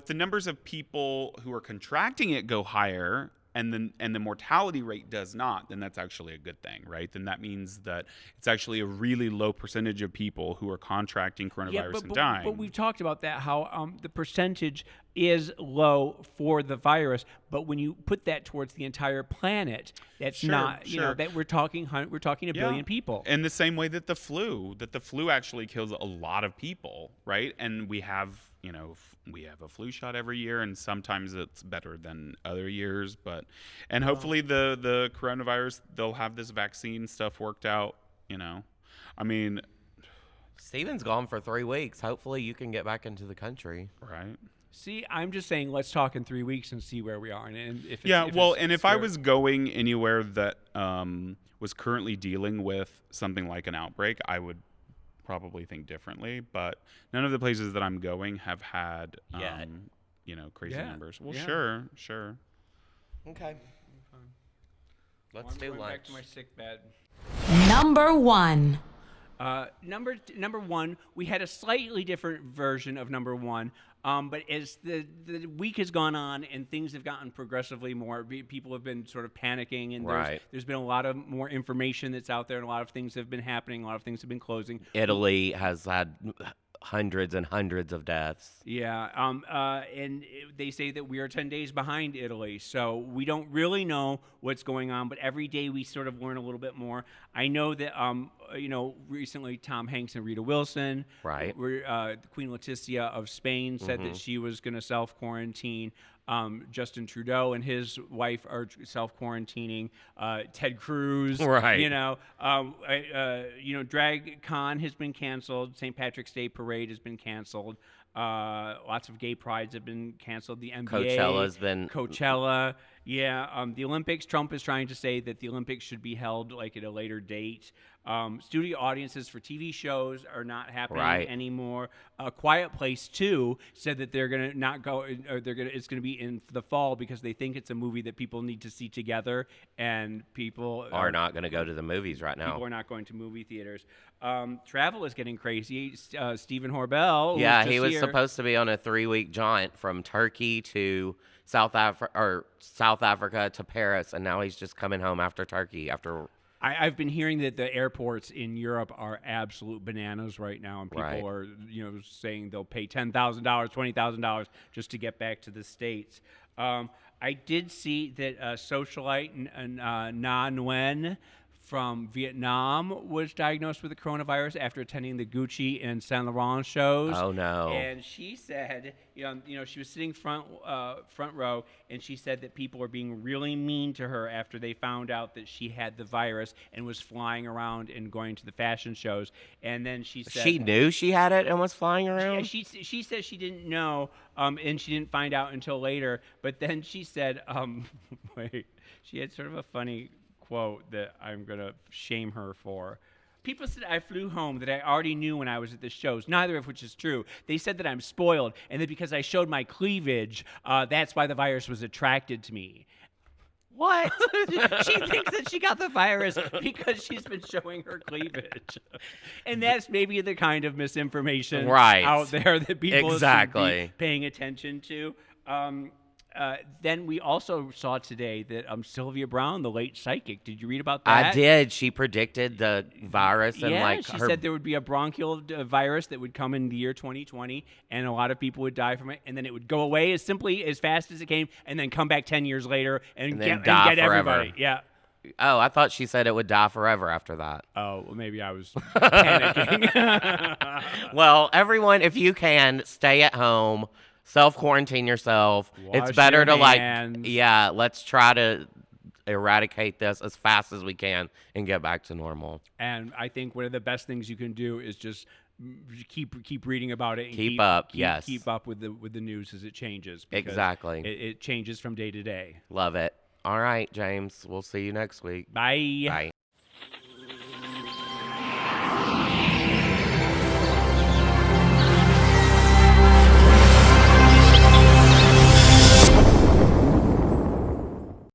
Speaker 4: the numbers of people who are contracting it go higher, and the mortality rate does not, then that's actually a good thing, right? Then that means that it's actually a really low percentage of people who are contracting coronavirus and dying.
Speaker 2: But we've talked about that, how the percentage is low for the virus, but when you put that towards the entire planet, that's not, you know, that we're talking a billion people.
Speaker 4: In the same way that the flu actually kills a lot of people, right? And we have a flu shot every year, and sometimes it's better than other years, and hopefully the coronavirus, they'll have this vaccine stuff worked out, I mean,
Speaker 3: Steven's gone for 3 weeks. Hopefully you can get back into the country.
Speaker 4: Right.
Speaker 2: See, I'm just saying, let's talk in 3 weeks and see where we are. And if
Speaker 4: if I was going anywhere that was currently dealing with something like an outbreak, I would probably think differently. But none of the places that I'm going have had, crazy numbers. Well, sure.
Speaker 3: Okay. Let's do lunch.
Speaker 2: Back to my sick bed.
Speaker 1: Number 1.
Speaker 2: Number one, we had a slightly different version of number one, but as the week has gone on and things have gotten progressively more, people have been sort of panicking, and there's been a lot of more information that's out there, and a lot of things have been happening, a lot of things have been closing.
Speaker 3: Italy has had hundreds and hundreds of deaths.
Speaker 2: Yeah, and they say that we are 10 days behind Italy, so we don't really know what's going on, but every day we sort of learn a little bit more. I know that, recently Tom Hanks and Rita Wilson, Queen Letizia of Spain, said that she was going to self-quarantine. Justin Trudeau and his wife are self-quarantining. Ted Cruz, DragCon has been canceled. St. Patrick's Day Parade has been canceled. Lots of gay prides have been canceled. The NBA, Coachella. Yeah, the Olympics. Trump is trying to say that the Olympics should be held like at a later date. Studio audiences for TV shows are not happening anymore. Quiet Place 2 said that they're gonna not go, or it's gonna be in the fall because they think it's a movie that people need to see together, and people
Speaker 3: are not going to go to the movies right now.
Speaker 2: People are not going to movie theaters. Travel is getting crazy. Stephen Horbell.
Speaker 3: He was supposed to be on a 3-week jaunt from Turkey to South Africa to Paris, and now he's just coming home after Turkey.
Speaker 2: I've been hearing that the airports in Europe are absolute bananas right now, and people are, saying they'll pay $10,000, $20,000 just to get back to the States. I did see that socialite Na Nguyen from Vietnam was diagnosed with the coronavirus after attending the Gucci and Saint Laurent shows.
Speaker 3: Oh no!
Speaker 2: And she said, she was sitting front row, and she said that people were being really mean to her after they found out that she had the virus and was flying around and going to the fashion shows. And then she said
Speaker 3: she knew she had it and was flying around.
Speaker 2: She said she didn't know, and she didn't find out until later. But then she said, she had sort of a funny quote that I'm going to shame her for. People said I flew home that I already knew when I was at the shows, neither of which is true. They said that I'm spoiled, and that because I showed my cleavage, that's why the virus was attracted to me. What? She thinks that she got the virus because she's been showing her cleavage. And that's maybe the kind of misinformation out there that people should be paying attention to. Then we also saw today that Sylvia Browne, the late psychic, did you read about that?
Speaker 3: I did. She predicted the virus, and
Speaker 2: she said there would be a bronchial virus that would come in the year 2020, and a lot of people would die from it, and then it would go away as fast as it came, and then come back 10 years later and get everybody. Yeah.
Speaker 3: Oh, I thought she said it would die forever after that.
Speaker 2: Oh, well, maybe I was panicking.
Speaker 3: Well, everyone, if you can, stay at home. Self-quarantine yourself.
Speaker 2: Wash
Speaker 3: it's better to
Speaker 2: hands.
Speaker 3: Let's try to eradicate this as fast as we can and get back to normal.
Speaker 2: And I think one of the best things you can do is just keep reading about it and
Speaker 3: keep up
Speaker 2: with the news as it changes.
Speaker 3: Exactly.
Speaker 2: It changes from day to day.
Speaker 3: Love it. All right, James. We'll see you next week.
Speaker 2: Bye.
Speaker 3: Bye.